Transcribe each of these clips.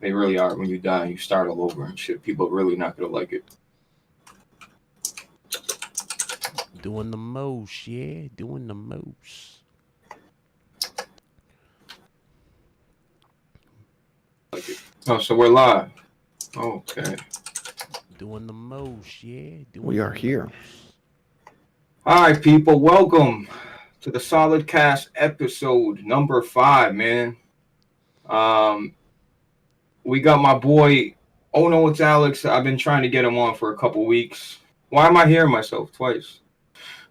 They really are. When you die, you start all over and shit. People are really not gonna like it. Doing the most, yeah. Doing the most. Like it. Oh, so we're live. Okay. Doing the most, yeah. We are here. Hi, people. Welcome to the Solid Cast episode number 5, man. We got my boy. Oh no, it's Alex. I've been trying to get him on for a couple weeks. Why am I hearing myself twice?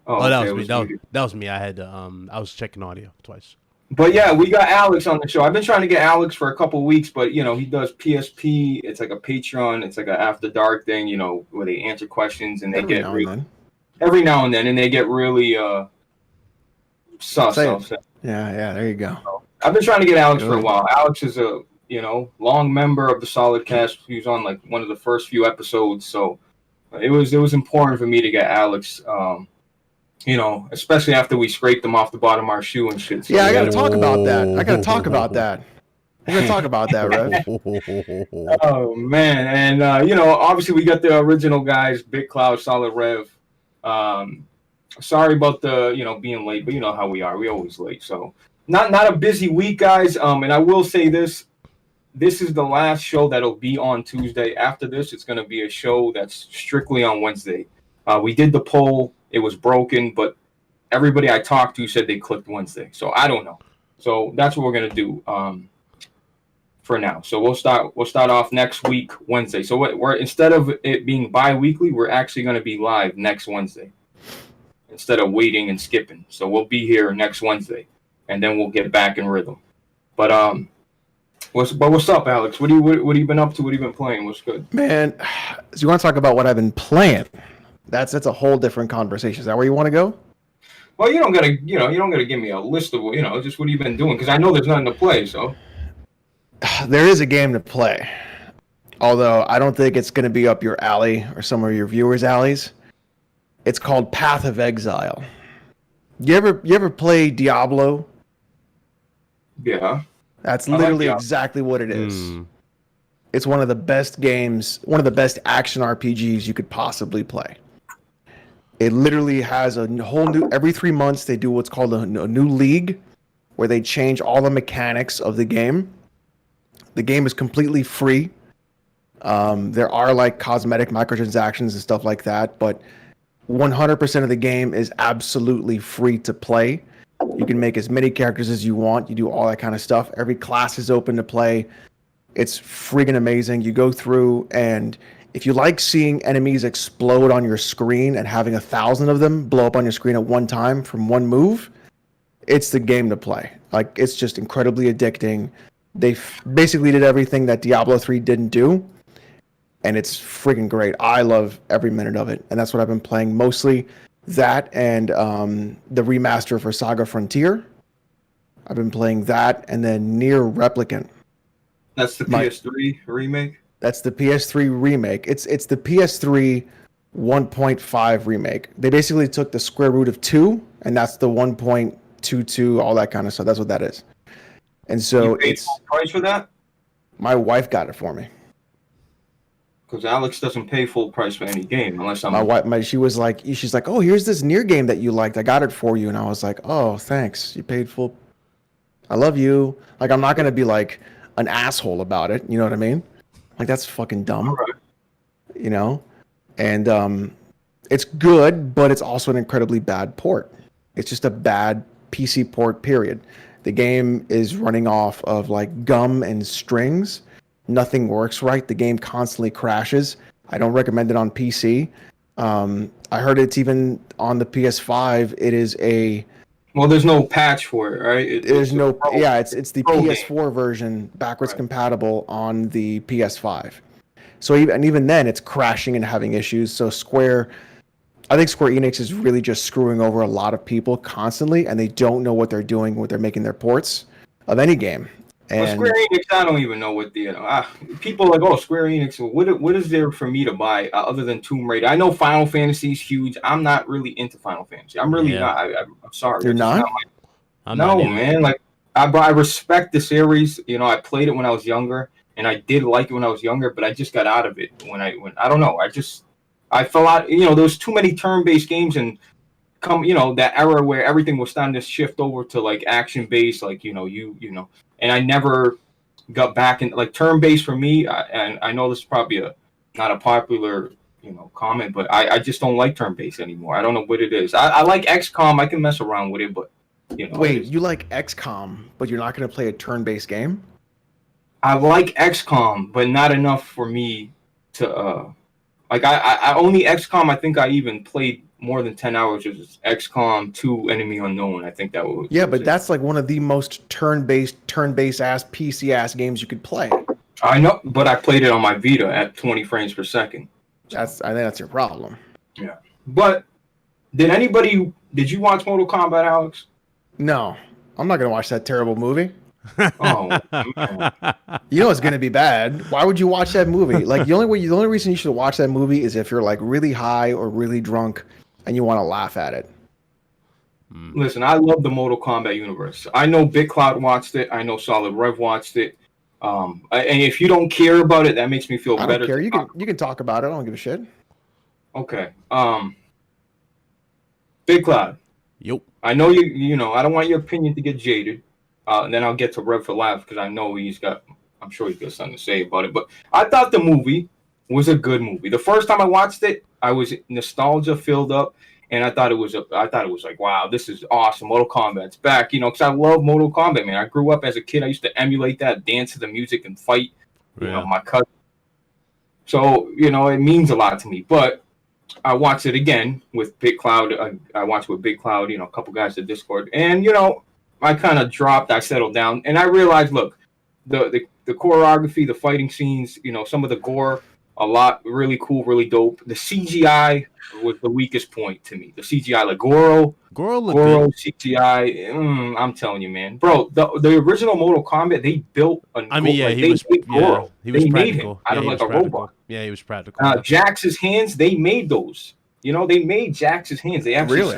Oh, that was me. That was me. I had to, I was checking audio twice. But yeah, we got Alex on the show. I've been trying to get Alex for a couple weeks, but you know, he does PSP. It's like a Patreon. It's like an after dark thing, you know, where they answer questions and they Every get now and then. every now and then, and they get really sus. Yeah, there you go. So, I've been trying to get Alex for a while. Alex is a long member of the Solid Cast. He was on like one of the first few episodes, so it was important for me to get Alex. You know, especially after we scraped him off the bottom of our shoe and shit. So yeah, I got to talk about that. We're going to talk about that, Rev. Oh, man. And, you know, obviously we got the original guys, Big Cloud, Solid Rev. Sorry about the, you know, being late, but you know how we are. We always late. So not a busy week, guys. And I will say this is the last show that'll be on Tuesday. After this, it's going to be a show that's strictly on Wednesday. We did the poll. It was broken, but everybody I talked to said they clicked Wednesday. So I don't know. So that's what we're gonna do for now. So we'll start off next week Wednesday. So we're instead of it being bi-weekly, we're actually gonna be live next Wednesday instead of waiting and skipping. So we'll be here next Wednesday, and then we'll get back in rhythm. But what's up, Alex? What have you been up to? What have you been playing? What's good, man? So you want to talk about what I've been playing? That's a whole different conversation. Is that where you want to go? Well, you don't gotta give me a list of, just what have you been doing, because I know there's nothing to play. So there is a game to play, although I don't think it's going to be up your alley or some of your viewers' alleys. It's called Path of Exile. You ever play Diablo? Yeah. That's literally exactly what it is. It's one of the best games, one of the best action RPGs you could possibly play. It literally has a whole new, every 3 months they do what's called a new league, where they change all the mechanics of the game. The game is completely free. There are like cosmetic microtransactions and stuff like that, but 100% of the game is absolutely free to play. You can make as many characters as you want. You do all that kind of stuff. Every class is open to play. It's freaking amazing. You go through, and if you like seeing enemies explode on your screen and having 1,000 of them blow up on your screen at one time from one move, it's the game to play. Like, it's just incredibly addicting. They basically did everything that Diablo 3 didn't do, and it's freaking great. I love every minute of it, and that's what I've been playing mostly. That and the remaster for Saga Frontier. I've been playing that, and then Nier Replicant. That's the PS3 remake? That's the PS3 remake. It's the PS3 1.5 remake. They basically took the square root of 2, and that's the 1.22, all that kind of stuff. That's what that is. And so you paid full price for that? My wife got it for me. Because Alex doesn't pay full price for any game unless I'm... My wife, she's like, oh, here's this Nier game that you liked. I got it for you. And I was like, oh, thanks. You paid full... I love you. Like, I'm not going to be like an asshole about it. You know what I mean? Like, that's fucking dumb. Right. You know? And it's good, but it's also an incredibly bad port. It's just a bad PC port, period. The game is running off of like gum and strings. Nothing works right. The game constantly crashes. I don't recommend it on PC. I heard it's even on the PS5. It is a... Well, there's no patch for it, right? It's the PS4 version, backwards compatible on the PS5. So even then, it's crashing and having issues. So I think Square Enix is really just screwing over a lot of people constantly, and they don't know what they're doing when they're making their ports of any game. And Square Enix, I don't even know what people are like, oh, Square Enix, what is there for me to buy other than Tomb Raider? I know Final Fantasy is huge. I'm not really into Final Fantasy. I'm really not. I'm sorry. You're not? No, man. Like, I respect the series. You know, I played it when I was younger, and I did like it when I was younger, but I just got out of it when I don't know. I fell out. You know, there was too many turn-based games, and that era where everything was starting to shift over to like action-based, like and I never got back in like turn-based for me. And I know this is probably not a popular comment, but I just don't like turn-based anymore. I don't know what it is. I like XCOM. I can mess around with it, but Wait, you like XCOM, but you're not going to play a turn-based game? I like XCOM, but not enough for me to like. I only XCOM. I think I even played more than 10 hours. It was XCOM 2: Enemy Unknown. I think that was. Yeah, but that's like one of the most turn-based ass PC ass games you could play. I know, but I played it on my Vita at 20 frames per second. I think that's your problem. Yeah, but did you watch Mortal Kombat, Alex? No, I'm not gonna watch that terrible movie. Oh, man. You know it's gonna be bad. Why would you watch that movie? Like the only reason you should watch that movie is if you're like really high or really drunk and you want to laugh at it. Listen, I love the Mortal Kombat universe. I know BitCloud watched it. I know Solid Rev watched it. And if you don't care about it, that makes me feel better. I don't care. You can talk about it. I don't give a shit. Okay. BitCloud. Yep. I know you know, I don't want your opinion to get jaded. And then I'll get to Rev for Laughs because I know I'm sure he's got something to say about it. But I thought the movie was a good movie. The first time I watched it, I was nostalgia filled up, and I thought it was like, wow, this is awesome. Mortal Kombat's back, because I love Mortal Kombat, man. I grew up as a kid. I used to emulate that, dance to the music and fight, my cousin. So, it means a lot to me. But I watched it again with BitCloud. I watched it with BitCloud, a couple guys at Discord. And, I kind of dropped. I settled down. And I realized, look, the choreography, the fighting scenes, some of the gore, a lot really cool, really dope. The CGI was the weakest point to me. The CGI, like Goro CGI. I'm telling you, man, bro. The original Mortal Kombat, they built. He was Goro. They made him out of like a robot. Yeah, he was practical. Jax's hands, they made those. They made Jax's hands. They actually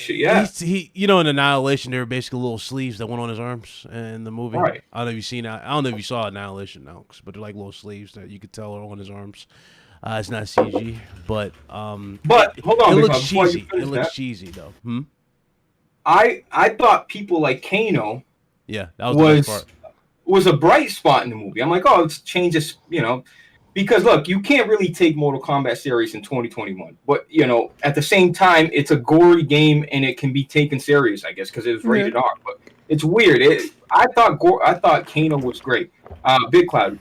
yeah. He in Annihilation, there were basically little sleeves that went on his arms in the movie. Right. I don't know if you've seen that. I don't know if you saw Annihilation now, but they're like little sleeves that you could tell are on his arms. It's not CG, but hold on, it looks cheesy. It looks cheesy though. I thought people like Kano. Yeah, that was the best part. Was a bright spot in the movie. I'm like, oh, it changes, because look, you can't really take Mortal Kombat series in 2021, but at the same time, it's a gory game and it can be taken serious, I guess, because it was rated R. But it's weird. I thought Kano was great. BitCloud,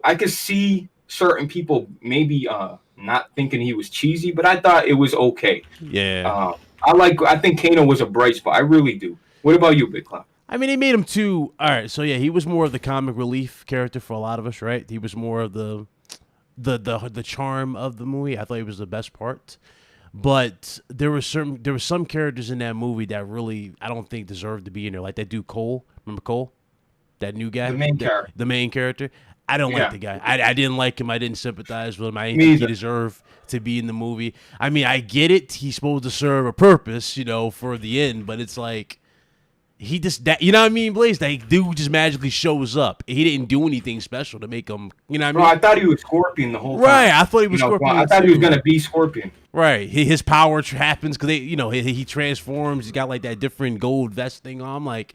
I could see certain people maybe not thinking he was cheesy, but I thought it was okay. Yeah. I think Kano was a bright spot. I really do. What about you, BitCloud? I mean, they made him too. All right, so yeah, he was more of the comic relief character for a lot of us, right? He was more of the charm of the movie. I thought he was the best part, but there were some characters in that movie that really I don't think deserved to be in there. Like that dude Cole. Remember Cole? That new guy. The main character. I don't like the guy. I didn't like him. I didn't sympathize with him. I didn't think he deserved to be in the movie. I mean, I get it. He's supposed to serve a purpose, for the end, but it's like. He just you know what I mean, Blaze? That dude just magically shows up. He didn't do anything special to make him, you know what I mean? I thought he was Scorpion the whole time. Right, I thought he was Scorpion. I thought he was gonna be Scorpion. Right, his power happens because he transforms. He's got like that different gold vest thing on. I'm like,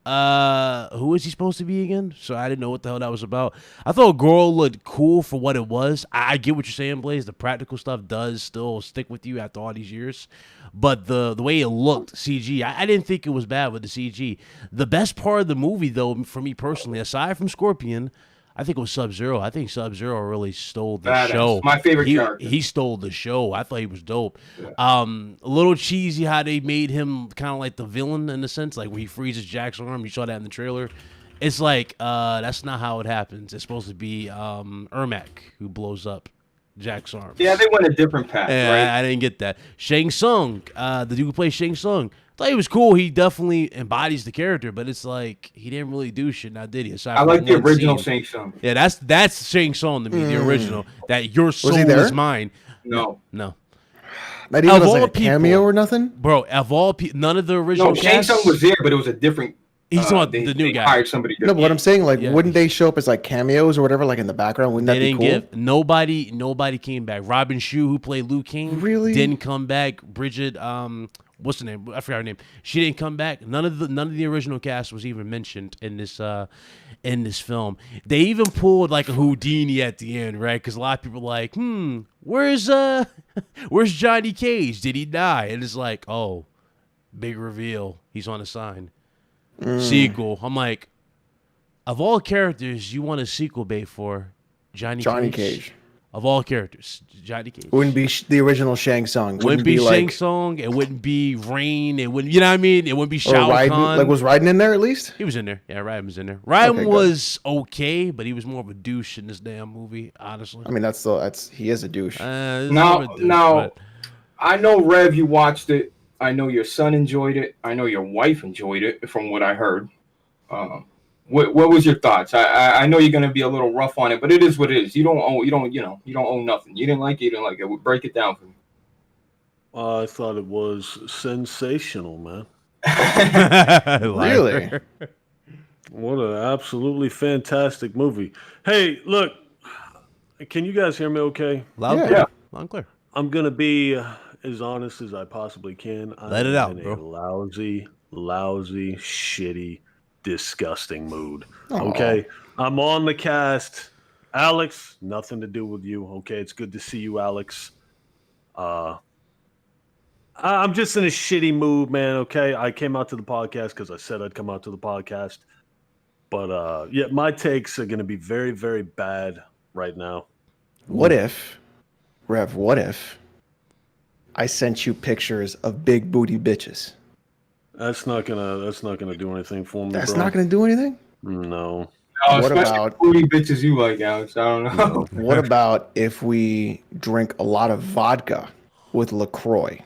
who is he supposed to be again? So I didn't know what the hell that was about. I thought Goro looked cool for what it was. I get what you're saying, Blaze. The practical stuff does still stick with you after all these years. But the way it looked, CG, I didn't think it was bad with the CG. The best part of the movie, though, for me personally, aside from Scorpion, I think it was Sub-Zero. I think Sub-Zero really stole the show. My favorite character. He stole the show. I thought he was dope. Yeah. A little cheesy how they made him kind of like the villain in a sense, like when he freezes Jack's arm. You saw that in the trailer. It's like, that's not how it happens. It's supposed to be Ermac who blows up Jack's arms. Yeah, they went a different path, right? I didn't get that. Shang Tsung, the dude who plays Shang Tsung, thought he was cool. He definitely embodies the character, but it's like he didn't really do shit. Now did he? I like the original Shang Tsung. Yeah, that's Shang Tsung to me, the original. That your soul is mine. No. Not even was like a cameo or nothing? Bro, of all people, none of the original Shang Tsung was there, but it was a different He's talking the new they guy. hired somebody. No, but what I'm saying, like, Yeah. wouldn't they show up as like cameos or whatever, like in the background? Wouldn't that They be didn't cool? give nobody came back. Robin Shue, who played Liu Kang, Really? didn't come back. Bridget, what's her name? I forgot her name. She didn't come back. None of the original cast was even mentioned in this film. They even pulled like a Houdini at the end, right? Because a lot of people are like, where's Johnny Cage? Did he die? And it's like, oh, big reveal. He's on a sign. Sequel. I'm like, of all characters you want a sequel bait for, Johnny Cage. Of all characters, Johnny Cage. Wouldn't be the original Shang Tsung. Wouldn't be like, Shang Tsung. It wouldn't be Rain. It wouldn't, you know what I mean? It wouldn't be or Shao Raiden. Kahn. Like, was Raiden in there at least? He was in there. Yeah, Raiden was in there. Raiden Okay, was okay, but he was more of a douche in this damn movie, honestly. I mean, he is a douche. Now, I know, Rev, you watched it. I know your son enjoyed it. I know your wife enjoyed it, from what I heard. What was your thoughts? I know you're gonna be a little rough on it, but it is what it is. You don't own nothing. You didn't like it. You didn't like it. Break it down for me. I thought it was sensational, man. Really? What an absolutely fantastic movie. Hey, look, can you guys hear me okay? Loud, Yeah. clear. Loud and clear. I'm going to be as honest as I possibly can. Let it out, in bro. a lousy, shitty, disgusting mood. Aw. Okay? I'm on the cast. Alex, nothing to do with you. Okay? It's good to see you, Alex. I'm just in a shitty mood, man. Okay? I came out to the podcast because I said I'd come out to the podcast. But, yeah, my takes are going to be very, very bad right now. What if I sent you pictures of big booty bitches? That's not gonna do anything for me. That's bro. not going to do anything? No. What Especially about- booty bitches you like, Alex? I don't know. What about if we drink a lot of vodka with LaCroix?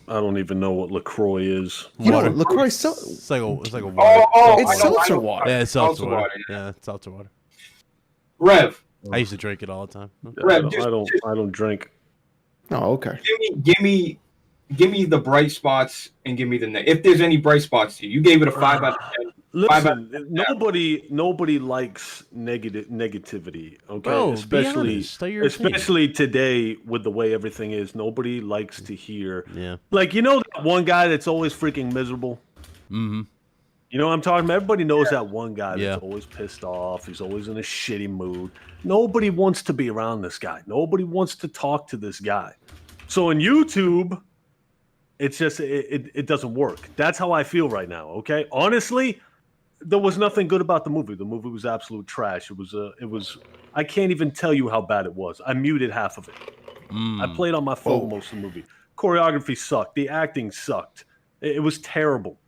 I don't even know what LaCroix is. You know, Water. LaCroix It's like a water. it's I know, seltzer I know. water. Yeah, it's seltzer Seltzer water. water, Yeah, it's seltzer water. Rev, I used to drink it all the time. Rev, I don't drink. Oh, okay. give me the bright spots and give me the if there's any bright spots to you. You gave it a 5 out of 10. Listen, nobody likes negativity. Okay, Bro, be especially honest. Tell your opinion. especially today with the way everything is. Nobody likes to hear. Yeah. Like, you know that one guy that's always freaking miserable. Mm-hmm. You know what I'm talking about? Everybody knows that one guy that's Yeah. always pissed off. He's always in a shitty mood. Nobody wants to be around this guy. Nobody wants to talk to this guy. So in YouTube, it's just it doesn't work. That's how I feel right now. Okay, honestly, there was nothing good about the movie. The movie was absolute trash. It was. I can't even tell you how bad it was. I muted half of it. I played on my phone most of the movie. Choreography sucked. The acting sucked. It was terrible.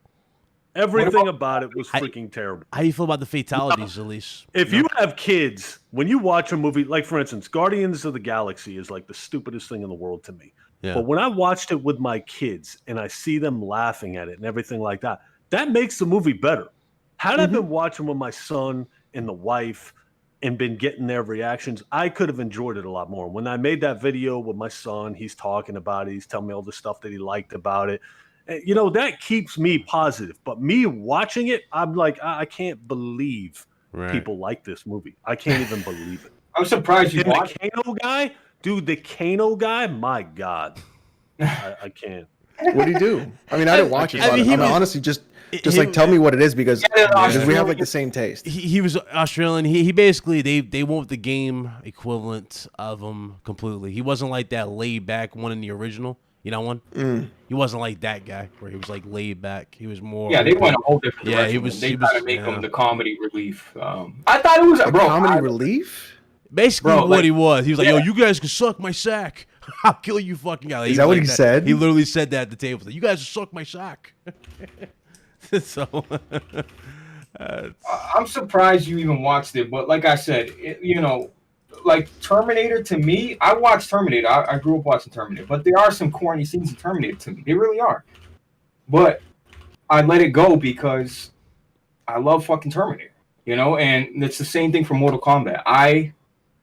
Everything about it was freaking terrible. How do you feel about the fatalities, at least? If you have kids, when you watch a movie, like for instance, Guardians of the Galaxy is like the stupidest thing in the world to me. Yeah. But when I watched it with my kids and I see them laughing at it and everything like that, that makes the movie better. Had I been watching with my son and the wife and been getting their reactions, I could have enjoyed it a lot more. When I made that video with my son, he's talking about it. He's telling me all the stuff that he liked about it. You know, that keeps me positive. But me watching it, I'm like, I can't believe people like this movie. I can't even believe it. I'm surprised you And watched. the Kano guy, dude, the Kano guy, my God. I can't. What do you do? I mean, I didn't watch it. I So mean, he was- honestly, just like tell me what it is because we have like the same taste. He was Australian. He basically they went the game equivalent of him completely. He wasn't like that laid back one in the original. You know one? He wasn't like that guy where he was like laid back. He was more. Yeah, they went a whole different Yeah, direction. he was- They he tried was- to make yeah. him the comedy relief. I thought it was bro. Comedy relief? Basically, Bro, what like- he was. He was like, Yeah. "Yo, you guys can suck my sack. I'll kill you, fucking guy." Is that what he said? He literally said that at the table. You guys suck my sack. So, I'm surprised you even watched it, but like I said, like Terminator to me, I watched Terminator. I grew up watching Terminator, but there are some corny scenes in Terminator to me. They really are. But I let it go because I love fucking Terminator, and it's the same thing for Mortal Kombat. I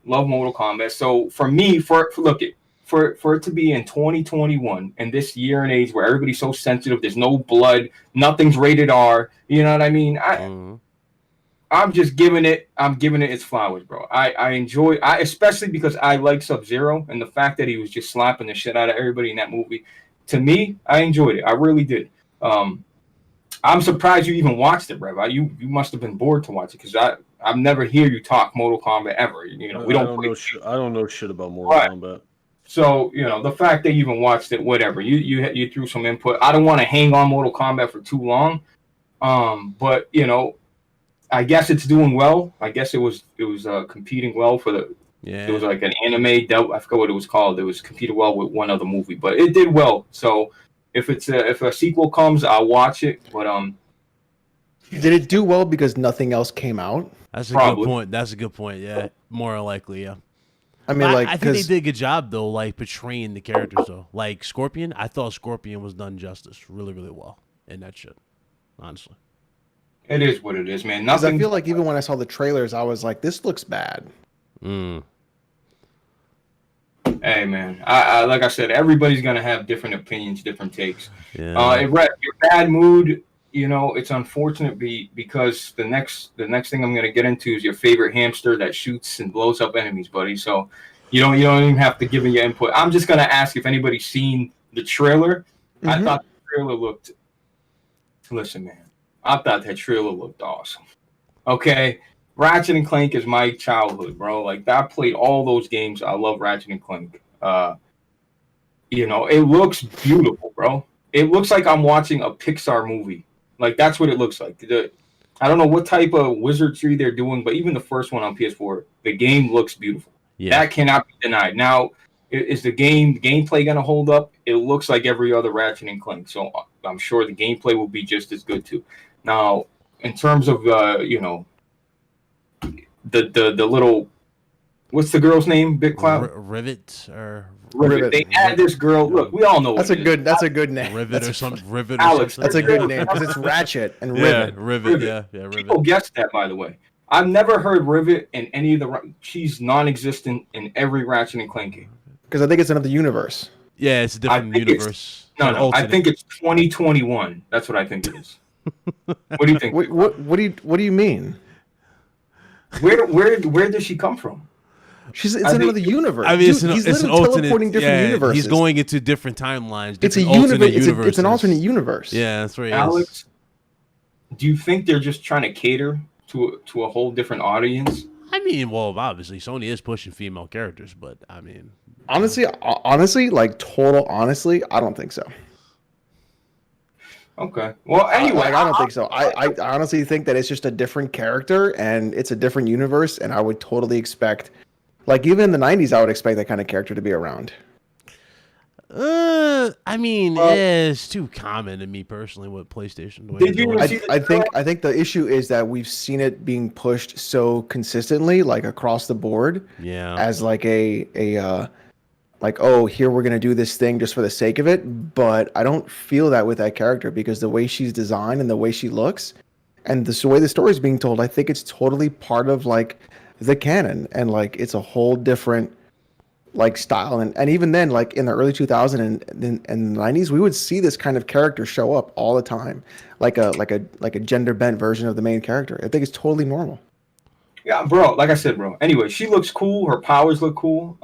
love Mortal Kombat. So for me, look it, for it to be in 2021 and this year and age where everybody's so sensitive, there's no blood, nothing's rated R. You know what I mean? I'm just giving it its flowers, bro. I enjoy, especially because I like Sub-Zero, and the fact that he was just slapping the shit out of everybody in that movie. To me, I enjoyed it. I really did. I'm surprised you even watched it, Rev. You must have been bored to watch it because I've never hear you talk Mortal Kombat ever. You know, we don't. I don't know shit about Mortal Kombat. So, you know, the fact that you even watched it, whatever. You threw some input. I don't want to hang on Mortal Kombat for too long. But you know, I guess it's doing well. I guess it was competing well for the. Yeah. It was like an anime. I forgot what it was called. It was competed well with one other movie, but it did well. So if a sequel comes, I'll watch it. But did it do well because nothing else came out? That's a good point. That's a good point. Yeah, more likely. Yeah. I mean, I think they did a good job though, like portraying the characters though. Like Scorpion, I thought Scorpion was done justice really, really well in that shit. Honestly. It is what it is, man. Because I feel like even when I saw the trailers, I was like, "This looks bad." Hey, man. I like I said, everybody's gonna have different opinions, different takes. Yeah. Your bad mood. You know, it's unfortunate because the next thing I'm gonna get into is your favorite hamster that shoots and blows up enemies, buddy. So you don't even have to give me your input. I'm just gonna ask if anybody's seen the trailer. I thought the trailer looked. Listen, man. I thought that trailer looked awesome. Okay, Ratchet and Clank is my childhood, bro. Like I played all those games. I love Ratchet and Clank. You know, it looks beautiful, bro. It looks like I'm watching a Pixar movie. Like that's what it looks like. I don't know what type of wizardry they're doing, but even the first one on PS4, the game looks beautiful. Yeah. That cannot be denied. Now, is the gameplay going to hold up? It looks like every other Ratchet and Clank, so I'm sure the gameplay will be just as good too. Now, in terms of you know, the little, what's the girl's name? Big Cloud? Rivet or Rivet. They add this girl. Look, we all know that's a good name. Rivet or something. Rivet. Alex, that's a good name because it's Ratchet and Rivet. Rivet. Yeah, Rivet. People guessed that, by the way. I've never heard Rivet in any of the. She's non-existent in every Ratchet and Clank game. Because I think it's another universe. Yeah, it's a different universe. No, I think it's 2021. That's what I think it is. What do you think? What do you mean? Where does she come from? It's another universe. I mean, he's literally teleporting different universes. He's going into different timelines. It's a universe. It's an alternate universe. Yeah, that's right. Alex, do you think they're just trying to cater to a whole different audience? I mean, well, obviously Sony is pushing female characters, but I mean, honestly, I don't think so. Okay. Well, anyway, I don't think so. I honestly think that it's just a different character and it's a different universe, and I would totally expect, like even in the 90s, I would expect that kind of character to be around. I mean, it's too common to me personally with PlayStation. I think the issue is that we've seen it being pushed so consistently, like across the board. Yeah. As like like, oh, here we're gonna do this thing just for the sake of it. But I don't feel that with that character because the way she's designed and the way she looks, and the way the story is being told, I think it's totally part of like the canon, and like it's a whole different like style, and even then, like in the early 2000s and the 90s, we would see this kind of character show up all the time, like a gender bent version of the main character. I think it's totally normal. Yeah, bro. Like I said, bro. Anyway, she looks cool. Her powers look cool.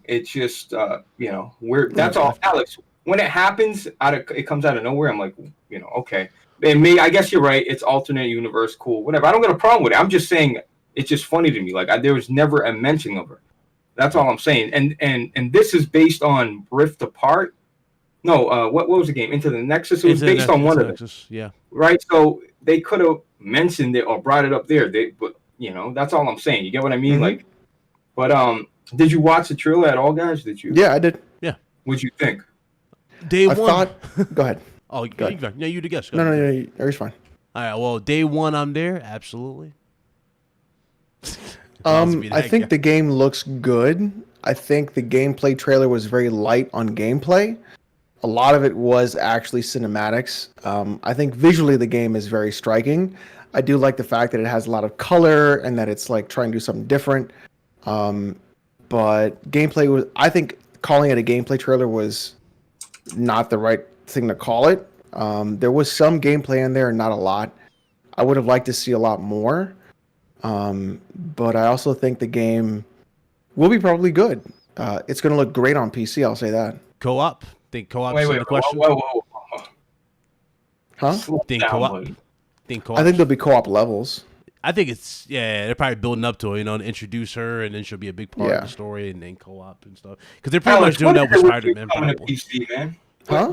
It's just you know, that's all, Alex. When it happens, it comes out of nowhere. I'm like, you know, okay. And I guess you're right. It's alternate universe, cool, whatever. I don't got a problem with it. I'm just saying it's just funny to me. Like there was never a mention of her. That's all I'm saying. And this is based on Rift Apart. No, what was the game? Into the Nexus. It was based on one of them. Yeah. Right. So they could have mentioned it or brought it up there. But you know, that's all I'm saying. You get what I mean? Mm-hmm. Like, but did you watch the trailer at all, guys? Did you? Yeah, I did. Yeah. What'd you think? Day one. Go ahead. Oh, go ahead. Yeah, you the guess. No, it's fine. All right. Well, day one, I'm there. Absolutely. I think the game looks good. I think the gameplay trailer was very light on gameplay. A lot of it was actually cinematics. I think visually the game is very striking. I do like the fact that it has a lot of color and that it's like trying to do something different. But gameplay was, I think calling it a gameplay trailer was not the right thing to call it. There was some gameplay in there, not a lot. I would have liked to see a lot more. But I also think the game will be probably good. It's going to look great on PC, I'll say that. Co-op? Think co-op Wait, is wait, the question? whoa. Huh? Slow Think down, co-op? buddy. Think co-op? I think there'll be co-op levels. I think it's they're probably building up to it, to introduce her, and then she'll be a big part of Yeah. the story, and then co-op and stuff. Because they're pretty Alex, much doing what that is with it with you Spider-Man. coming to Probably. PC, man? Huh?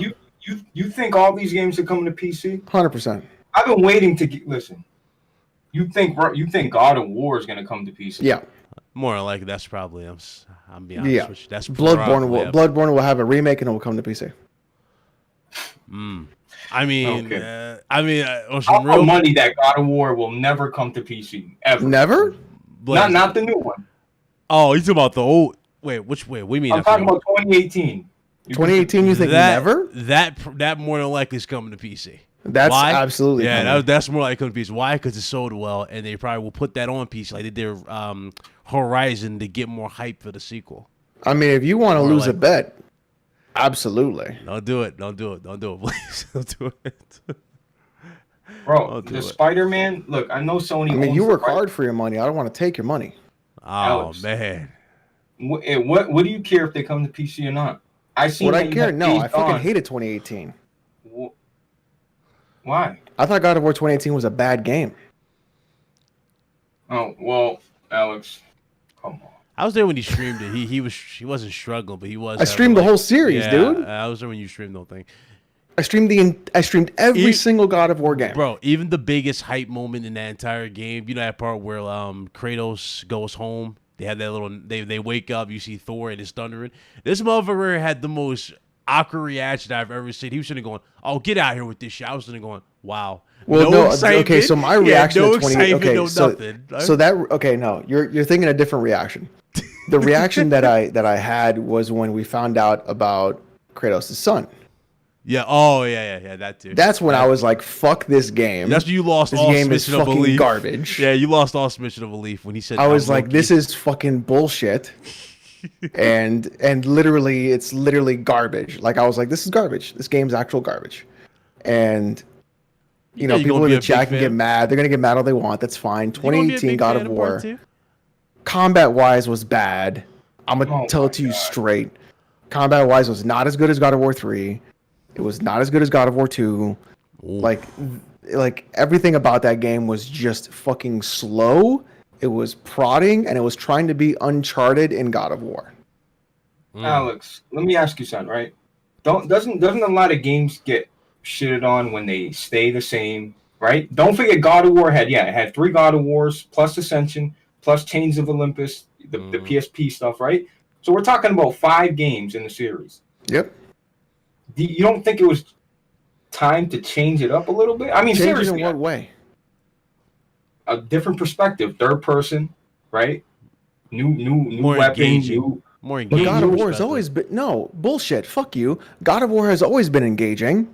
You think all these games are coming to PC? 100%. I've been waiting to listen. You think God of War is going to come to PC? Yeah. More like that's probably. I'm being honest Yeah. with you. That's Bloodborne will have a remake and it will come to PC. I mean, Okay. on I'll some put real money that God of War will never come to PC ever. Never? Not the new one. Oh, you talking about the old? Wait, which way? We mean I'm talking about 2018. 2018, you think never? That more than likely is coming to PC. That's Why? absolutely coming. That's more likely coming to PC. Why? Because it sold well, and they probably will put that on PC like they did Horizon to get more hype for the sequel. I mean, if you want to More lose a like- bet, absolutely. Don't do it, please. Don't do it. Bro, I'll do the it. Spider-Man, look, I know Sony I mean, owns you the work rights. hard for your money. I don't want to take your money. Oh Alex. man. What do you care if they come to PC or not? I see. Would I care? No, I fucking hated 2018. Why? I thought God of War 2018 was a bad game. Oh well, Alex, come on. I was there when he streamed it. He wasn't struggling, but he was. I streamed the whole series, yeah, dude. I was there when you streamed the whole thing. I streamed every single God of War game. Bro, even the biggest hype moment in that entire game, you know that part where Kratos goes home. They had that little. They wake up. You see Thor and it's thundering. This motherfucker had the most awkward reaction I've ever seen. He was sitting going, "Oh, get out here with this shit." I was sitting going, "Wow." Well, no, okay. So my reaction no to 20. excitement, Okay, no so nothing. so that okay. No, you're thinking a different reaction. The reaction that I had was when we found out about Kratos' son. Yeah. Oh, yeah. That too. That's when I was like, "Fuck this game." That's when you lost This all game is submission of fucking belief. garbage. Yeah, you lost all submission of belief when he said. I was like, Loki. "This is fucking bullshit," and literally, it's literally garbage. Like I was like, "This is garbage. This game's actual garbage," and. You know, you're people gonna in be the a chat big can fan. get mad. They're gonna get mad all they want. That's fine. You gonna be a 2018 big God fan of part War. two? Combat wise was bad. I'm gonna Oh tell my it to you God. straight. Combat wise was not as good as God of War 3. It was not as good as God of War 2. Like everything about that game was just fucking slow. It was prodding and it was trying to be Uncharted in God of War. Alex, let me ask you something, right? Doesn't a lot of games get shitted on when they stay the same, right? Don't forget God of War it had 3 God of Wars plus Ascension plus Chains of Olympus, the PSP stuff, right? So we're talking about 5 games in the series. Yep. You don't think it was time to change it up a little bit? I mean, Change it seriously, in what way? a different perspective, third person, right? New More weapons, engaging. new. More But engaging. God of War has perspective. always been no bullshit. Fuck you. God of War has always been engaging.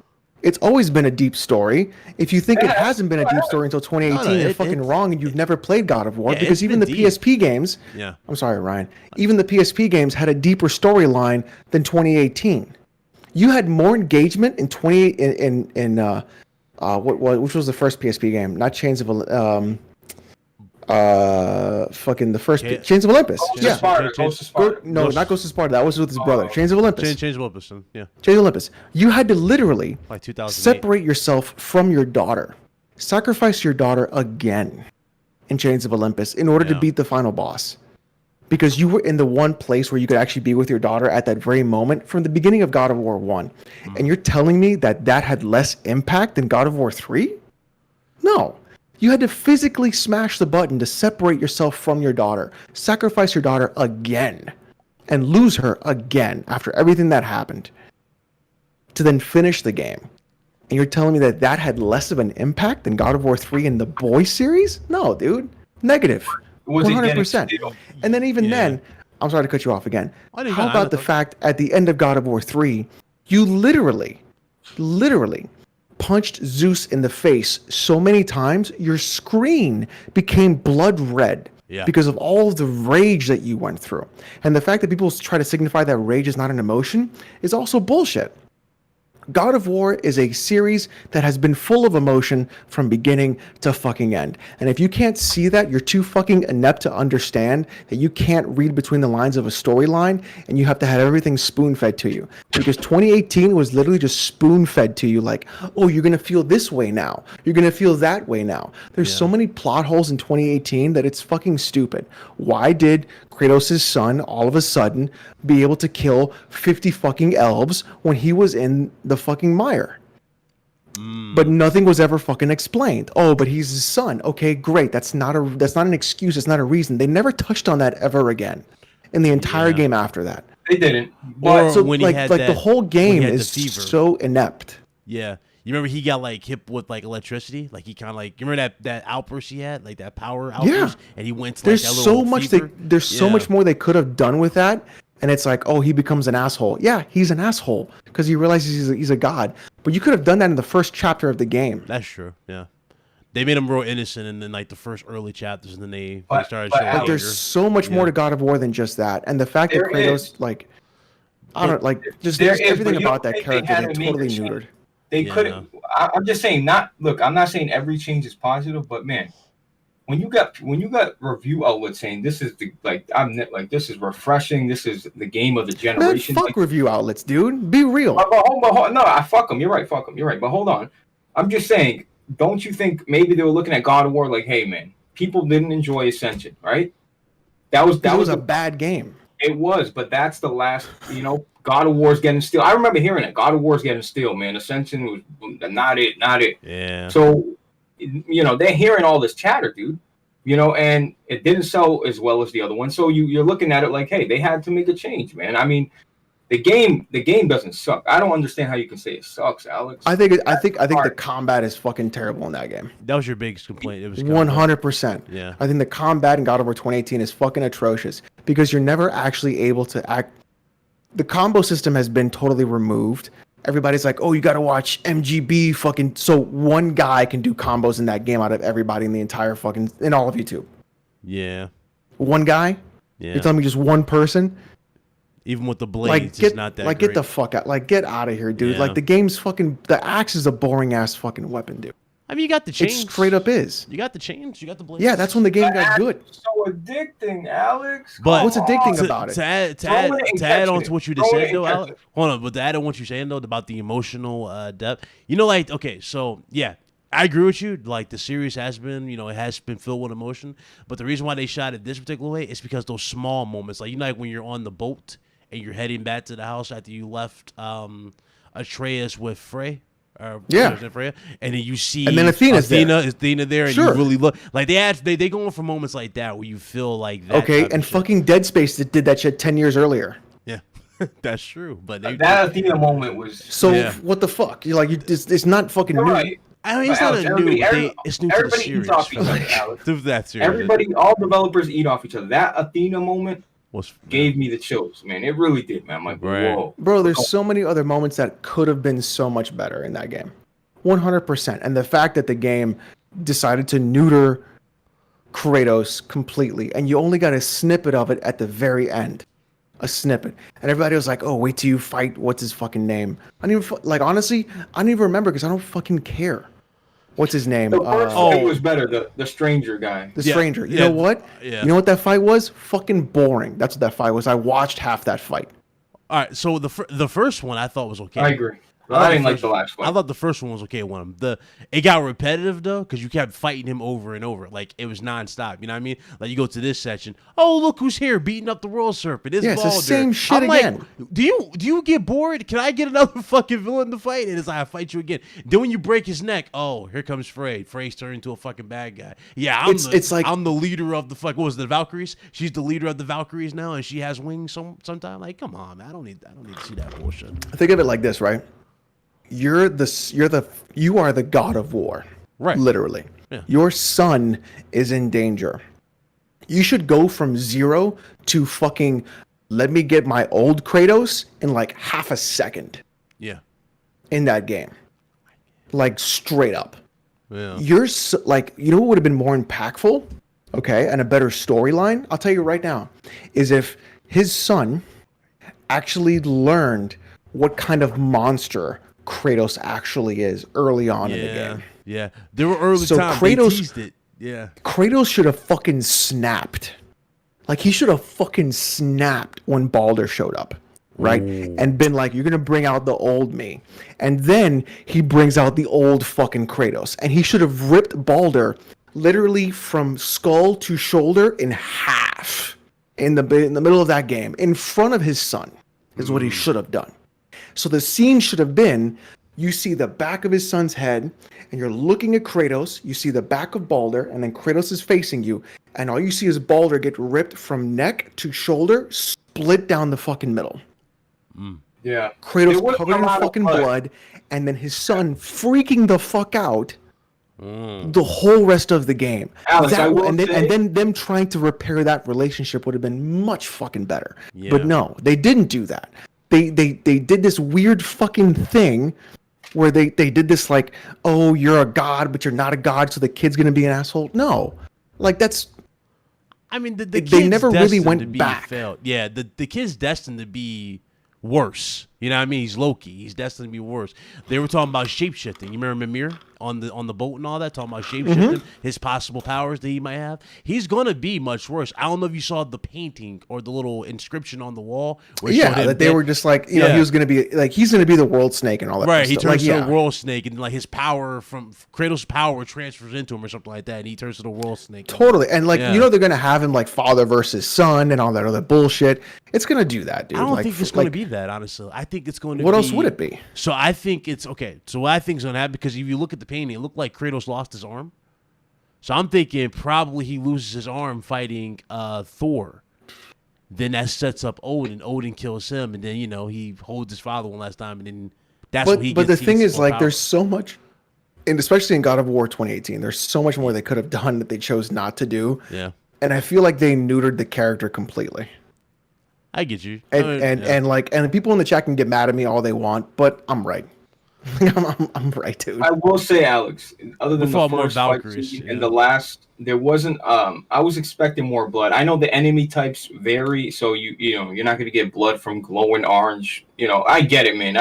It's always been a deep story. If you think it hasn't been a deep story until 2018, you're fucking wrong, and you've never played God of War Yeah, because it's even the been deep. PSP games. Yeah. I'm sorry, Ryan. Even the PSP games had a deeper storyline than 2018. You had more engagement in which was the first PSP game? Not Chains of fucking the first Yeah. Chains of Olympus. Ghost of Yeah. Sparta, Ghost of Sparta. No, not Ghost of Sparta. That was with his brother. Chains of Olympus. Change Olympus. Yeah. Chains of Olympus. You had to literally Like 2008. separate yourself from your daughter, sacrifice your daughter again in Chains of Olympus in order to Yeah. beat the final boss, because you were in the one place where you could actually be with your daughter at that very moment from the beginning of God of War 1. And you're telling me that had less impact than God of War 3? No. You had to physically smash the button to separate yourself from your daughter, sacrifice your daughter again, and lose her again after everything that happened to then finish the game. And you're telling me that had less of an impact than God of War 3 in the Boy series? No, dude. Negative. Was it getting 100%. stale? And then even then, I'm sorry to cut you off again. I didn't How know. about the fact at the end of God of War 3, you literally punched Zeus in the face so many times, your screen became blood red. Yeah. Because of all of the rage that you went through. And the fact that people try to signify that rage is not an emotion is also bullshit. God of War is a series that has been full of emotion from beginning to fucking end. And if you can't see that, you're too fucking inept to understand that you can't read between the lines of a storyline and you have to have everything spoon-fed to you. Because 2018 was literally just spoon-fed to you like, oh, you're going to feel this way now. You're going to feel that way now. There's so many plot holes in 2018 that it's fucking stupid. Why did Kratos' son all of a sudden be able to kill 50 fucking elves when he was in the fucking mire? But nothing was ever fucking explained. Oh, but he's his son. Okay, great. That's not an excuse. It's not a reason. They never touched on that ever again in the entire game after that. They didn't. Or But So when he like had like that, the whole when game he had the is fever. so inept. Yeah. You remember he got like hit with like electricity? Like he kind of like, you remember that outburst he had? Like that power outburst? And he went to like There's that so little much fever? there's so much more they could have done with that. And it's like, oh, he becomes an asshole. Yeah, he's an asshole because he realizes he's a god. But you could have done that in the first chapter of the game. That's true. Yeah. They made him real innocent in then like the first early chapters, and then they But- started but showing Alex, Like there's so much more to God of War than just that. And the fact that There Kratos, is. like, I don't like, just There there's is, everything but you about don't that think they character had they to make totally a change? neutered. They Yeah, couldn't. I'm just saying. Look, I'm not saying every change is positive, but man, when you got review outlets saying this is this is refreshing, this is the game of the Man, generation. fuck Like, review outlets, dude. Be real. no, I fuck them. You're right. Fuck them. You're right. But hold on. I'm just saying. Don't you think maybe they were looking at God of War like, hey man, people didn't enjoy Ascension, right? That was a bad game. It was, but that's the last. God of War's getting steel. I remember hearing it. God of War's getting steel, man. Ascension was not it. Yeah. So, they're hearing all this chatter, dude. And it didn't sell as well as the other one. So you're looking at it like, hey, they had to make a change, man. I mean, the game doesn't suck. I don't understand how you can say it sucks, Alex. I think the combat is fucking terrible in that game. That was your biggest complaint. It was 100%. Yeah. I think the combat in God of War 2018 is fucking atrocious because you're never actually able to act. The combo system has been totally removed. Everybody's like, oh, you got to watch MGB fucking. So one guy can do combos in that game out of everybody in the entire fucking, in all of YouTube. Yeah. One guy? Yeah. You're telling me just one person? Even with the Like, blades, get, it's not that like, great. get the fuck out. Like, get out of here, dude. Yeah. Like, the game's fucking, the axe is a boring ass fucking weapon, dude. I mean, you got the chains. It straight up is. You got the chains. You got the blades. Yeah, that's when the game got good. So addicting, Alex. But What's addicting about it? To add Throw it and to add catch on it. to what you just Throw it said, and though, catch Alex, it. hold on. But to add on what you're saying, though, about the emotional depth, okay, so yeah, I agree with you. Like the series has been, it has been filled with emotion. But the reason why they shot it this particular way is because those small moments, like like when you're on the boat and you're heading back to the house after you left Atreus with Frey. Yeah. Freya, and then you see, And then Athena's there. Athena there, and Sure. you really look like they go in for moments like that where you feel like that. Okay, type of and shit. fucking Dead Space that did that shit 10 years earlier. Yeah, that's true. But That Athena moment was. So Yeah. what the fuck? You're like, it's not fucking You're new. right. I mean, it's But not Alex, a new. everybody- It's new to the Everybody series. eats off each for other, me. Alex. To that series, Everybody, all developers eat off each other. That Athena moment was gave me the chills, man. It really did, man. I'm like, Right. whoa. Bro, there's so many other moments that could have been so much better in that game. 100%. And the fact that the game decided to neuter Kratos completely, and you only got a snippet of it at the very end. A snippet. And everybody was like, oh, wait till you fight, what's his fucking name? I don't even, honestly, I don't even remember because I don't fucking care. What's his name? The first fight was better. The stranger guy. The Yeah, stranger. You yeah, know what? yeah. You know what that fight was? Fucking boring. That's what that fight was. I watched half that fight. all right. So the first one I thought was okay. I agree. thought I didn't the like first- the last I fight. thought the first one was okay with him. It got repetitive though, because you kept fighting him over and over. Like it was nonstop. You know what I mean? Like you go to this section. Oh, look who's here beating up the world serpent. It's Yeah, it's the Baldur. same shit I'm again. Like, do you get bored? Can I get another fucking villain to fight? And it's like I fight you again. Then when you break his neck, oh, here comes Frey. Frey's turned into a fucking bad guy. Yeah, It's like- I'm the leader of the what was it, the Valkyries? She's the leader of the Valkyries now, and she has wings sometime. Like, come on, man. I don't need to see that bullshit. Think of it like this, right? You are the god of war. Right. Literally. Yeah. Your son is in danger. You should go from 0 to fucking let me get my old Kratos in like half a second Yeah. in that game. Like straight up. Yeah. You know what would have been more impactful? okay, and a better storyline, I'll tell you right now, is if his son actually learned what kind of monster Kratos actually is early on in the game. Yeah, there were early So times Kratos- they teased it. Yeah, Kratos should have fucking snapped. Like, he should have fucking snapped when Baldur showed up, right? Ooh. And been like, you're going to bring out the old me. And then he brings out the old fucking Kratos. And he should have ripped Baldur literally from skull to shoulder in half in the middle of that game, in front of his son, is what he should have done. So the scene should have been, you see the back of his son's head, and you're looking at Kratos, you see the back of Baldur, and then Kratos is facing you, and all you see is Baldur get ripped from neck to shoulder, split down the fucking middle. Yeah. Kratos covered in fucking blood, and then his son freaking the fuck out the whole rest of the game. Alex, I will and say- then them trying to repair that relationship would have been much fucking better. Yeah. But no, they didn't do that. They did this weird fucking thing where they did this like, oh, you're a god, but you're not a god, so the kid's gonna be an asshole. No, like that's. I mean, the They kid's never really destined went to be back. failed. Yeah, the kid's destined to be worse. You know what I mean? He's Loki. He's destined to be worse. They were talking about shapeshifting. You remember Mimir on the boat and all that, talking about shapeshifting, his possible powers that he might have. He's gonna be much worse. I don't know if you saw the painting or the little inscription on the wall. Where it showed him That they dead. were just like, you know, he was gonna be like, he's gonna be the world snake and all that. Right, he stuff. turns like, to the world snake, and like his power from Kratos' power transfers into him or something like that, and he turns to the world snake. Totally, and like Yeah. you know, they're gonna have him like father versus son and all that other bullshit. It's gonna do that, dude. I don't like, think it's going to be that, honestly. I think it's going to What be... else would it be? So I think it's... Okay, so what I think is going to happen, because if you look at the painting, it looked like Kratos lost his arm. So I'm thinking probably he loses his arm fighting Thor. Then that sets up Odin. Odin kills him, and then, you know, he holds his father one last time, and then that's when he But gets... the thing is, more like, power. there's so much, and especially in God of War 2018, there's so much more they could have done that they chose not to do. Yeah, And I feel like they neutered the character completely. I get you. And I mean, and, yeah. and like, and the people in the chat can get mad at me all they want, but I'm right. I'm right, dude. I will say, Alex, other than We saw the more first fight Valkyries, scene yeah. and the last, there wasn't. I was expecting more blood. I know the enemy types vary, so you know you're not going to get blood from glowing orange. You know, I get it, man.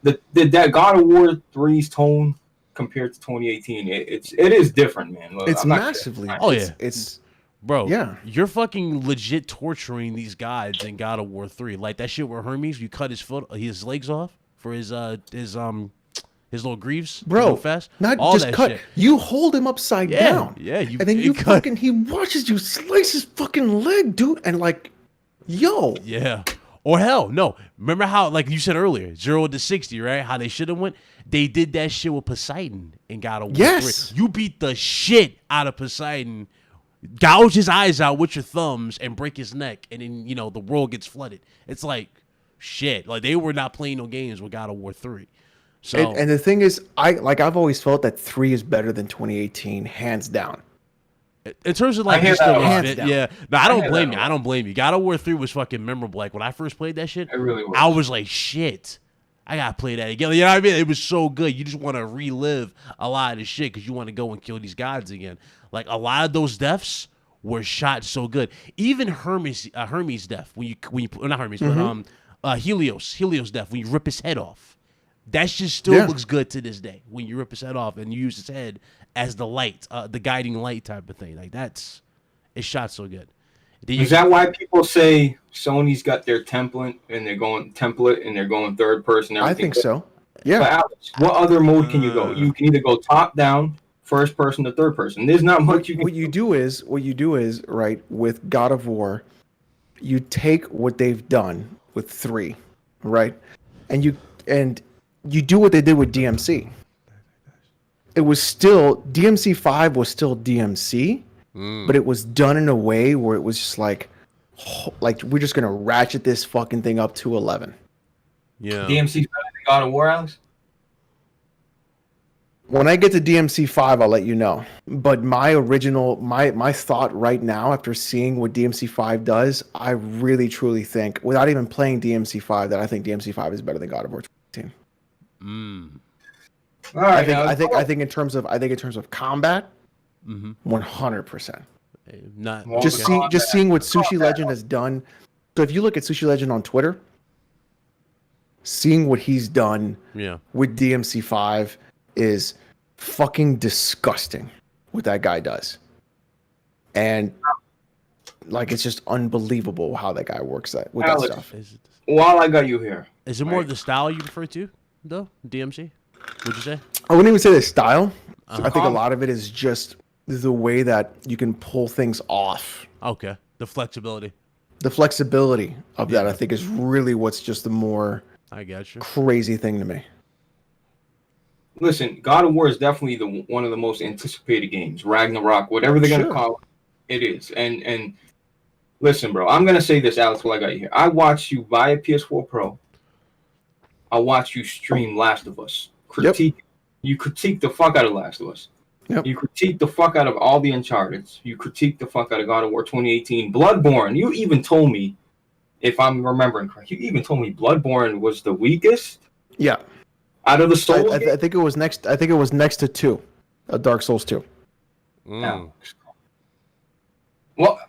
That God of War 3's tone compared to 2018, it is different, man. Look, It's I'm not massively. kidding. Oh, it's, yeah. It's Bro, Yeah. you're fucking legit torturing these gods in God of War 3. Like that shit where Hermes, you cut his legs off for his little greaves. bro. Fast. Not All just that cut. shit. You hold him upside Yeah, down. yeah, you- and then you you cut- fucking he watches you slice his fucking leg, dude, and like, yo, Yeah. Or hell, no. Remember how, like you said earlier, 0 to 60, right? How they should have went. They did that shit with Poseidon in God of War Yes. 3. You beat the shit out of Poseidon, gouge his eyes out with your thumbs, and break his neck, and then you know the world gets flooded. It's like shit. Like they were not playing no games with God of War 3. So and the thing is, I've always felt that 3 is better than 2018, hands down. in terms of like I hear just that the a lot. Hands event, down. yeah. No, I I don't hear blame that you. a I don't blame you. God of War 3 was fucking memorable. Like when I first played that shit, It really was. I was like, shit, I gotta play that again. You know what I mean? It was so good. You just want to relive a lot of this shit because you want to go and kill these gods again. Like a lot of those deaths were shot so good. Even Hermes death when you not Hermes, but Helios death when you rip his head off. That shit still Yeah. looks good to this day when you rip his head off and you use his head as the light, the guiding light type of thing. Like it's shot so good. Then you- Is that why people say Sony's got their template and they're going third person? I Everything? think so. But Yeah. Alex, what other mode can you go? You can either go top down, first person to third person. There's not much you can. What you do is right with God of War, you take what they've done with 3, right, and you do what they did with DMC. It was still DMC 5 was still DMC, but it was done in a way where it was just like we're just gonna ratchet this fucking thing up to 11. yeah. DMC's better than God of War, Alex? When I get to DMC 5, I'll let you know. But my original, my thought right now, after seeing what DMC 5 does, I really truly think, without even playing DMC 5, that I think DMC 5 is better than God of War 2018. All right, I think in terms of combat, 100%. Not Well, Just seeing what Sushi Legend has done. So if you look at Sushi Legend on Twitter, seeing what he's done with DMC5 is fucking disgusting what that guy does. And like, it's just unbelievable how that guy works with that stuff. While I got you here, is it more of the style you prefer to, though? DMC, would you say? I wouldn't even say the style. I think a lot of it is just the way that you can pull things off. Okay, the flexibility. The flexibility of that, I think, is really what's just the more crazy thing to me. Listen, God of War is definitely one of the most anticipated games. Ragnarok, whatever they're gonna call it, it is. And listen, bro, I'm gonna say this, Alex, while I got you here. I watched you buy a PS4 Pro. I watched you stream Last of Us. You critique the fuck out of Last of Us. Yep. You critique the fuck out of all the Uncharted. You critique the fuck out of God of War 2018. Bloodborne, you even told me, if I'm remembering correct, you even told me Bloodborne was the weakest. Yeah. Out of the Souls. I think it was next. I think it was next to 2, Dark Souls 2. Yeah. Well,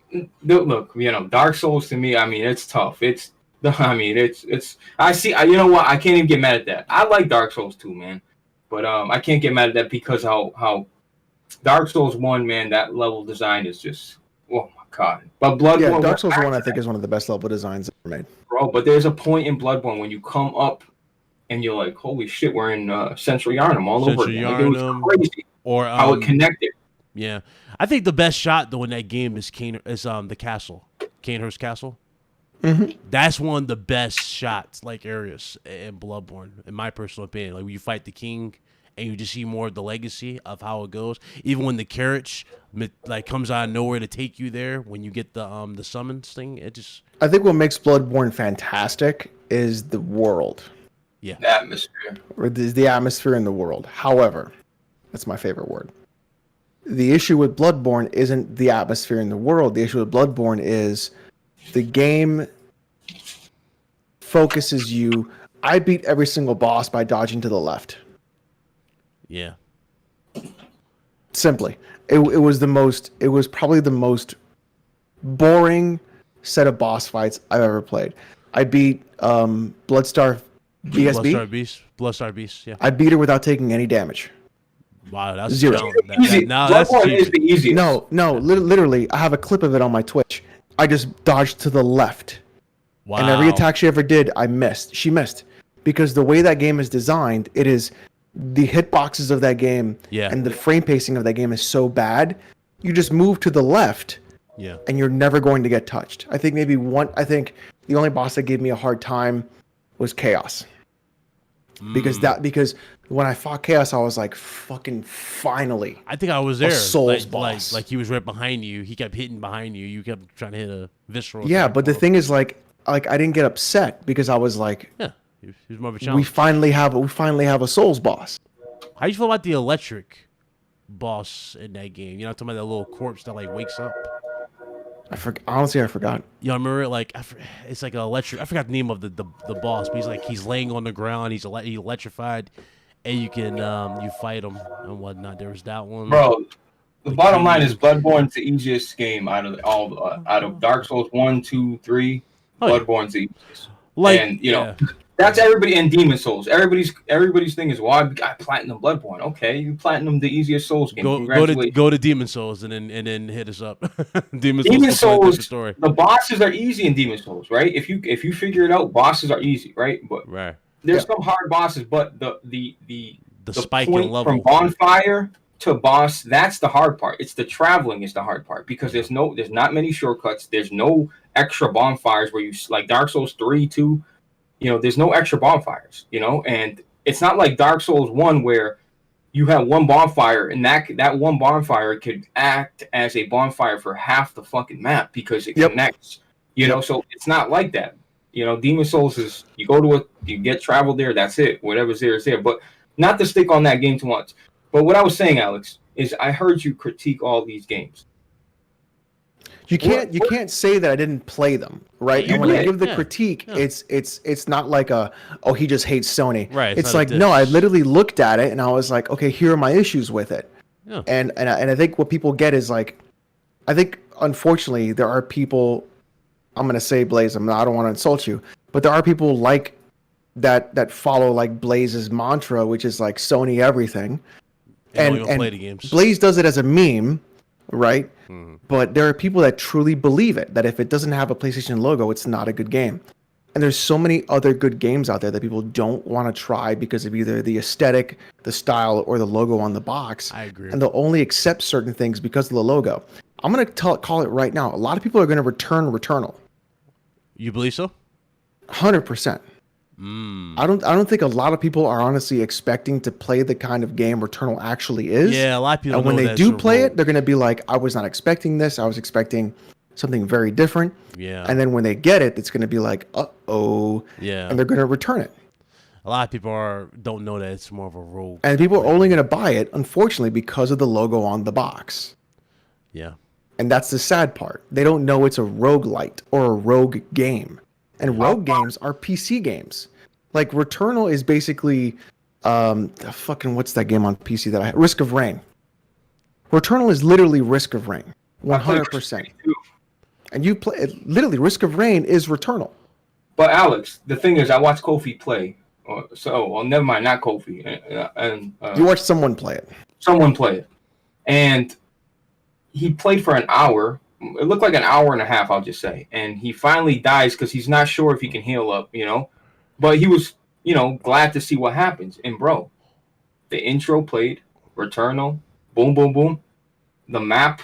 look, Dark Souls to me, I mean, it's tough. It's. I see. You know what? I can't even get mad at that. I like Dark Souls 2, man, but I can't get mad at that because how Dark Souls 1, man, that level design is just, oh my god. But Bloodborne, Dark Souls 1, I think, is one of the best level designs ever made. Bro, but there's a point in Bloodborne when you come up and you're like, holy shit, we're in Central Yarnum all over again. Like, it was crazy. Or how it connected. Yeah, I think the best shot though in that game is the castle, Cainhurst Castle. Mm-hmm. That's one of the best shots, like areas in Bloodborne, in my personal opinion. Like when you fight the king, and you just see more of the legacy of how it goes. Even when the carriage like comes out of nowhere to take you there, when you get the summons thing, it just. I think what makes Bloodborne fantastic is the world. Yeah, the atmosphere. Or the atmosphere in the world. However, that's my favorite word. The issue with Bloodborne isn't the atmosphere in the world. The issue with Bloodborne is the game focuses you. I beat every single boss by dodging to the left. Yeah. Simply. It was probably the most boring set of boss fights I've ever played. I beat Bloodstar Bloodstar Beast, yeah. I beat her without taking any damage. Wow, that's 0. Easy. Bloodborne is the easiest. No, literally, I have a clip of it on my Twitch. I just dodged to the left. Wow. And every attack she ever did, I missed. She missed. Because the way that game is designed, it is the hitboxes of that game and the frame pacing of that game is so bad, you just move to the left and you're never going to get touched. I think the only boss that gave me a hard time was Chaos. Because when I fought Chaos, I was like, fucking finally. I think I was there. Souls boss. Like he was right behind you. He kept hitting behind you. You kept trying to hit a visceral. Yeah, but the thing is, like I didn't get upset because I was like, he was more of a challenge. We finally have a Souls boss. How do you feel about the electric boss in that game? You know, I'm talking about that little corpse that like wakes up. Honestly, I forgot. You know, I remember like it's like an electric. I forgot the name of the boss, but he's laying on the ground. He's electrified, and you can you fight him and whatnot. There was that one, bro. The bottom line is Bloodborne's the easiest game out of Dark Souls 1, 2, 3. Bloodborne's the easiest. And that's everybody, and Demon Souls. Everybody's thing is, well, I platinum Bloodborne. Okay, you platinum the easiest Souls game. Go to Demon Souls and then hit us up. Demon Souls. Story. The bosses are easy in Demon Souls, right? If you figure it out, bosses are easy, right? But there's some hard bosses, but the spike point in level from bonfire to boss, that's the hard part. It's the traveling is the hard part because there's not many shortcuts. There's no extra bonfires where you like Dark Souls 3, 2. There's no extra bonfires, and it's not like Dark Souls 1 where you have one bonfire and that one bonfire could act as a bonfire for half the fucking map because it connects, so it's not like that. Demon Souls is you go to you get travel there, that's it. Whatever's there is there. But not to stick on that game too much. But what I was saying, Alex, is I heard you critique all these games. You can't say that I didn't play them, right? And when I give the critique, it's not like he just hates Sony. Right. It's like no, I literally looked at it and I was like, okay, here are my issues with it. Yeah. And I think what people get is like, I think unfortunately, there are people. I'm gonna say Blaze. I don't want to insult you, but there are people like that follow like Blaze's mantra, which is like Sony everything. And play the games. Blaze does it as a meme, right? But there are people that truly believe it, that if it doesn't have a PlayStation logo, it's not a good game. And there's so many other good games out there that people don't want to try because of either the aesthetic, the style, or the logo on the box. I agree. And they'll only accept certain things because of the logo. I'm going to call it right now. A lot of people are going to return Returnal. You believe so? 100%. I don't think a lot of people are honestly expecting to play the kind of game Returnal actually is. Yeah, a lot of people. And when they do play it, they're going to be like, I was not expecting this. I was expecting something very different. Yeah. And then when they get it, it's going to be like, uh-oh. Yeah. And they're going to return it. A lot of people don't know that it's more of a rogue. And people are only going to buy it, unfortunately, because of the logo on the box. Yeah. And that's the sad part. They don't know it's a roguelite or a rogue game. And rogue games are PC games. Like Returnal is basically what's that game on PC that I have? Risk of Rain. Returnal is literally Risk of Rain. 100%. And you play literally Risk of Rain is Returnal. But Alex, the thing is, I watched Kofi play. Never mind, not Kofi. You watched someone play it. Someone play it. And he played for an hour. It looked like an hour and a half, I'll just say. And he finally dies because he's not sure if he can heal up, But he was, glad to see what happens. And, bro, the intro played, Returnal, boom, boom, boom. The map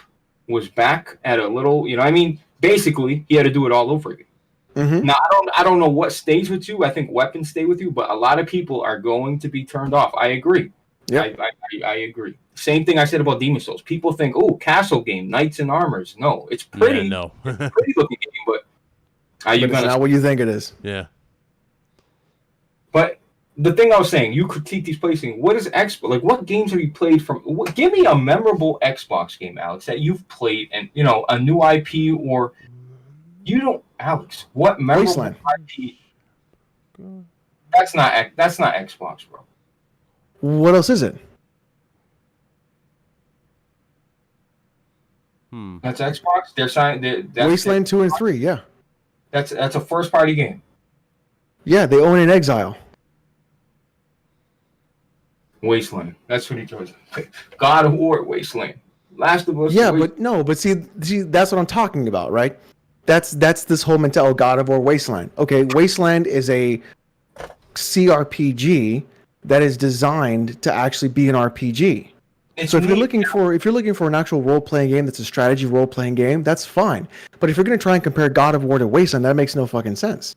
was back at a little, basically, he had to do it all over again. Mm-hmm. Now, I don't know what stays with you. I think weapons stay with you, but a lot of people are going to be turned off. I agree. Yeah, I agree. Same thing I said about Demon Souls. People think, oh, castle game, knights and armors. No, it's pretty. Yeah, no. Pretty looking game, but it's not what you think it is. Yeah. But the thing I was saying, you critique these placing. What is Xbox? Like, what games have you played from? Give me a memorable Xbox game, Alex, that you've played, and a new IP or you don't, Alex. What memorable Wasteland. IP? That's not Xbox, bro. What else is it? That's Xbox. They're signing. Wasteland 2 and 3. Yeah. That's a first party game. Yeah, they own in Exile. Wasteland. That's what he chose. God of War, Wasteland. Last of Us. Yeah, but see, that's what I'm talking about, right? That's this whole mentality. God of War, Wasteland. Okay, Wasteland is a CRPG that is designed to actually be an RPG. So if you're looking for an actual role playing game that's a strategy role playing game, that's fine. But if you're going to try and compare God of War to Wasteland, that makes no fucking sense.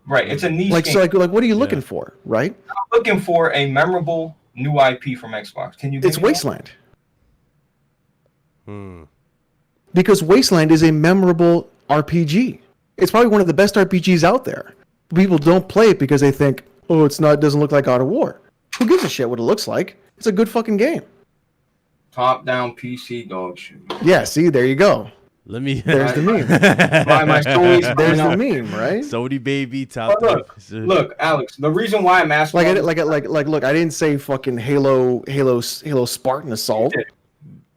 Right, it's a niche game. So what are you looking for, right? I'm looking for a memorable new IP from Xbox. Can you? It's Wasteland. Because Wasteland is a memorable RPG. It's probably one of the best RPGs out there. People don't play it because they think, oh, it doesn't look like God of War. Who gives a shit what it looks like? It's a good fucking game. Top-down PC dog shit. Yeah, see, there you go. There's the meme. my stories. There's the meme, right? Sony baby top. Look, Alex. The reason why I'm asking, look, I didn't say fucking Halo Spartan Assault.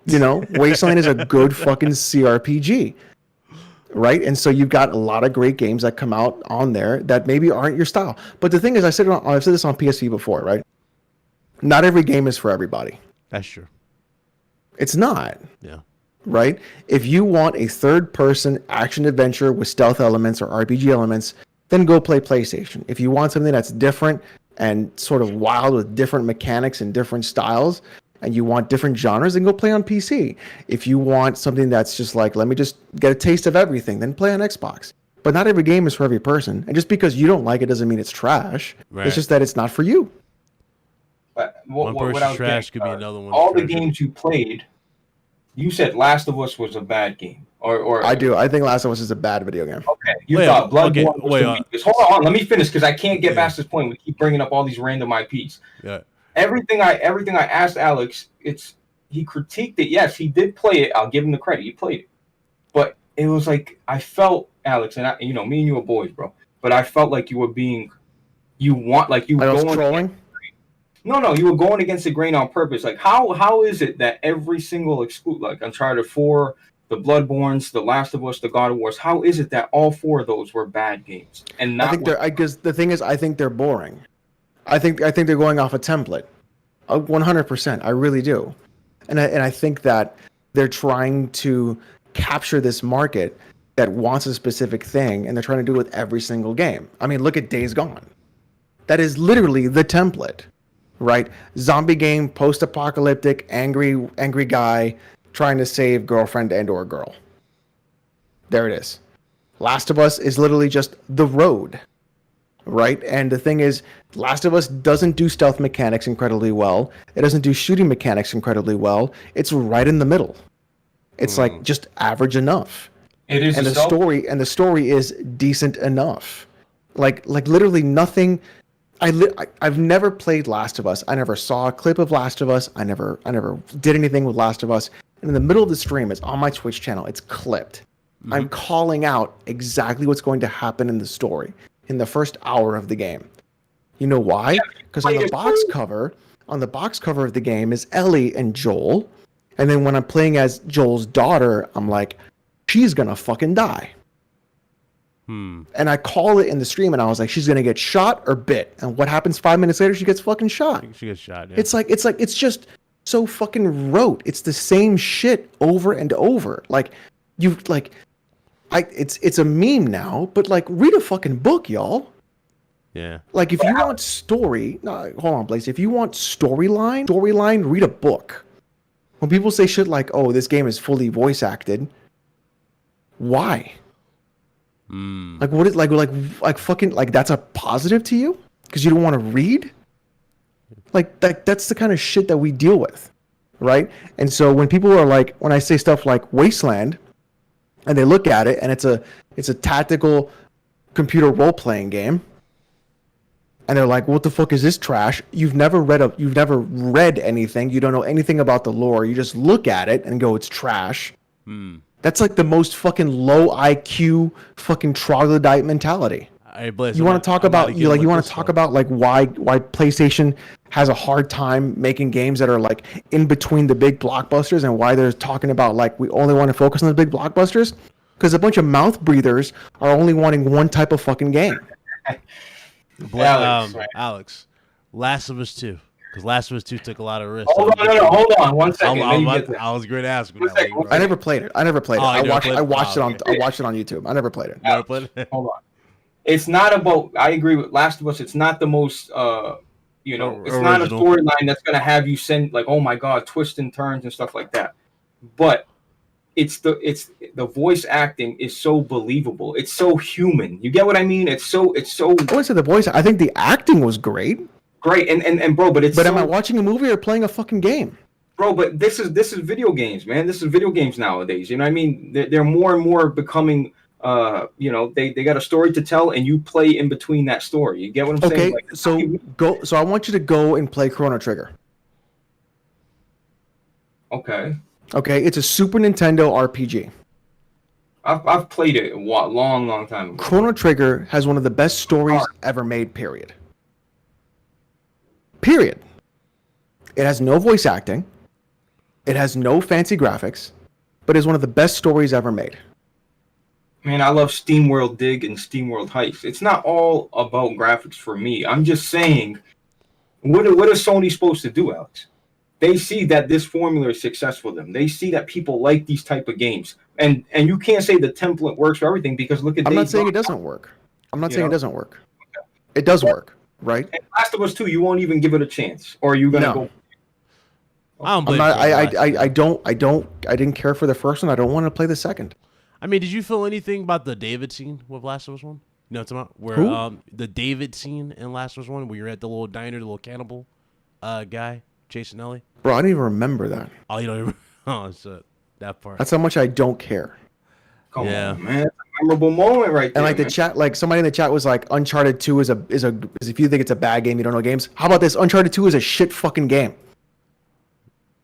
Wasteland is a good fucking CRPG, right? And so you've got a lot of great games that come out on there that maybe aren't your style. But the thing is, I've said this on PSP before, right? Not every game is for everybody. That's true. It's not. Yeah. Right? If you want a third-person action adventure with stealth elements or RPG elements, then go play PlayStation. If you want something that's different and sort of wild with different mechanics and different styles, and you want different genres, then go play on PC. If you want something that's just like, let me just get a taste of everything, then play on Xbox. But not every game is for every person. And just because you don't like it doesn't mean it's trash. Right. It's just that it's not for you. But one person's trash could be another one. All the games you played, you said Last of Us was a bad game. Or I do. I think Last of Us is a bad video game. Okay. You thought Bloodborne was the weakest. Hold on. Let me finish because I can't get past this point. We keep bringing up all these random IPs. Yeah. Everything I asked Alex, he critiqued it. Yes, he did play it. I'll give him the credit. He played it. But it was like, I felt, Alex, and me and you are boys, bro. But I felt like you were being, I was trolling? No, you were going against the grain on purpose. Like, how is it that every single like Uncharted 4, the Bloodborns, the Last of Us, the God of Wars. How is it that all 4 of those were bad games? And not I think because the thing is, I think they're boring. I think they're going off a template. 100%. I really do. And I think that they're trying to capture this market that wants a specific thing, and they're trying to do it with every single game. I mean, look at Days Gone. That is literally the template, right? Zombie game, post-apocalyptic, angry guy trying to save girlfriend and or girl. There it is. Last of Us is literally just the road, right? And the thing is, Last of Us doesn't do stealth mechanics incredibly well. It doesn't do shooting mechanics incredibly well. It's right in the middle. It's like just average enough. it is And a the story is decent enough. Like literally nothing. I've never played Last of Us. I never saw a clip of Last of Us. I never did anything with Last of Us. And in the middle of the stream, it's on my Twitch channel. It's clipped. I'm calling out exactly what's going to happen in the story in the first hour of the game. You know why? Because on the box cover of the game is Ellie and Joel. And then when I'm playing as Joel's daughter, I'm like, she's gonna fucking die. And I call it in the stream, and I was like, she's gonna get shot or bit. And what happens 5 minutes later? She gets fucking shot. She gets shot. Yeah. It's just so fucking rote. It's the same shit over and over. It's a meme now, but like, read a fucking book, y'all. Yeah. Like, if you want story, no, hold on, Blaze. If you want storyline, read a book. When people say shit like, "Oh, this game is fully voice acted," why? Like, what is like fucking like that's a positive to you because you don't want to read? Like that's the kind of shit that we deal with, right? And so when people are like, when I say stuff like Wasteland, and they look at it and it's a tactical computer role playing game. And they're like, "What the fuck is this trash?" You've never read anything. You don't know anything about the lore. You just look at it and go, "It's trash." That's like the most fucking low IQ fucking troglodyte mentality. You want to talk about like why PlayStation has a hard time making games that are like in between the big blockbusters, and why they're talking about like we only want to focus on the big blockbusters because a bunch of mouth breathers are only wanting one type of fucking game. Alex, Last of Us 2, because Last of Us 2 took a lot of risks. Hold on, 1 second. I was going to ask. I never played it. I watched it on YouTube. I never played it. Never played it. Hold on. It's not about. I agree with Last of Us. It's not the most. It's not a storyline that's gonna have you send like, oh my god, twists and turns and stuff like that. But it's the voice acting is so believable. It's so human. You get what I mean? It's so. I wouldn't say the voice. I think the acting was great. Great, and bro, but it's. But am I watching a movie or playing a fucking game? Bro, but this is video games, man. This is video games nowadays. You know what I mean? They're more and more becoming. They got a story to tell, and you play in between that story. You get what I'm saying? Okay, so I want you to go and play Chrono Trigger. Okay. Okay, it's a Super Nintendo RPG. I've played it a long time ago. Chrono Trigger has one of the best stories ever made, period. Period. It has no voice acting. It has no fancy graphics, but it's one of the best stories ever made. Man, I love SteamWorld Dig and SteamWorld Heist. It's not all about graphics for me. I'm just saying, what is Sony supposed to do, Alex? They see that this formula is successful for them. They see that people like these type of games. And you can't say the template works for everything because look at I'm not saying it doesn't work. It doesn't work. It does work, right? And Last of Us 2, you won't even give it a chance. Or are you going to go... I didn't care for the first one. I don't want to play the second. I mean, did you feel anything about the David scene with Last of Us 1? You know what I'm talking about? Where the David scene in Last of Us 1, where you're at the little diner, the little cannibal guy chasing Ellie? Bro, I don't even remember that. Oh, you don't even... Oh, so that part. That's how much I don't care. Come on, man. It's a memorable moment right there. And like the chat, like somebody in the chat was like, Uncharted 2 is if you think it's a bad game, you don't know games. How about this? Uncharted 2 is a shit fucking game.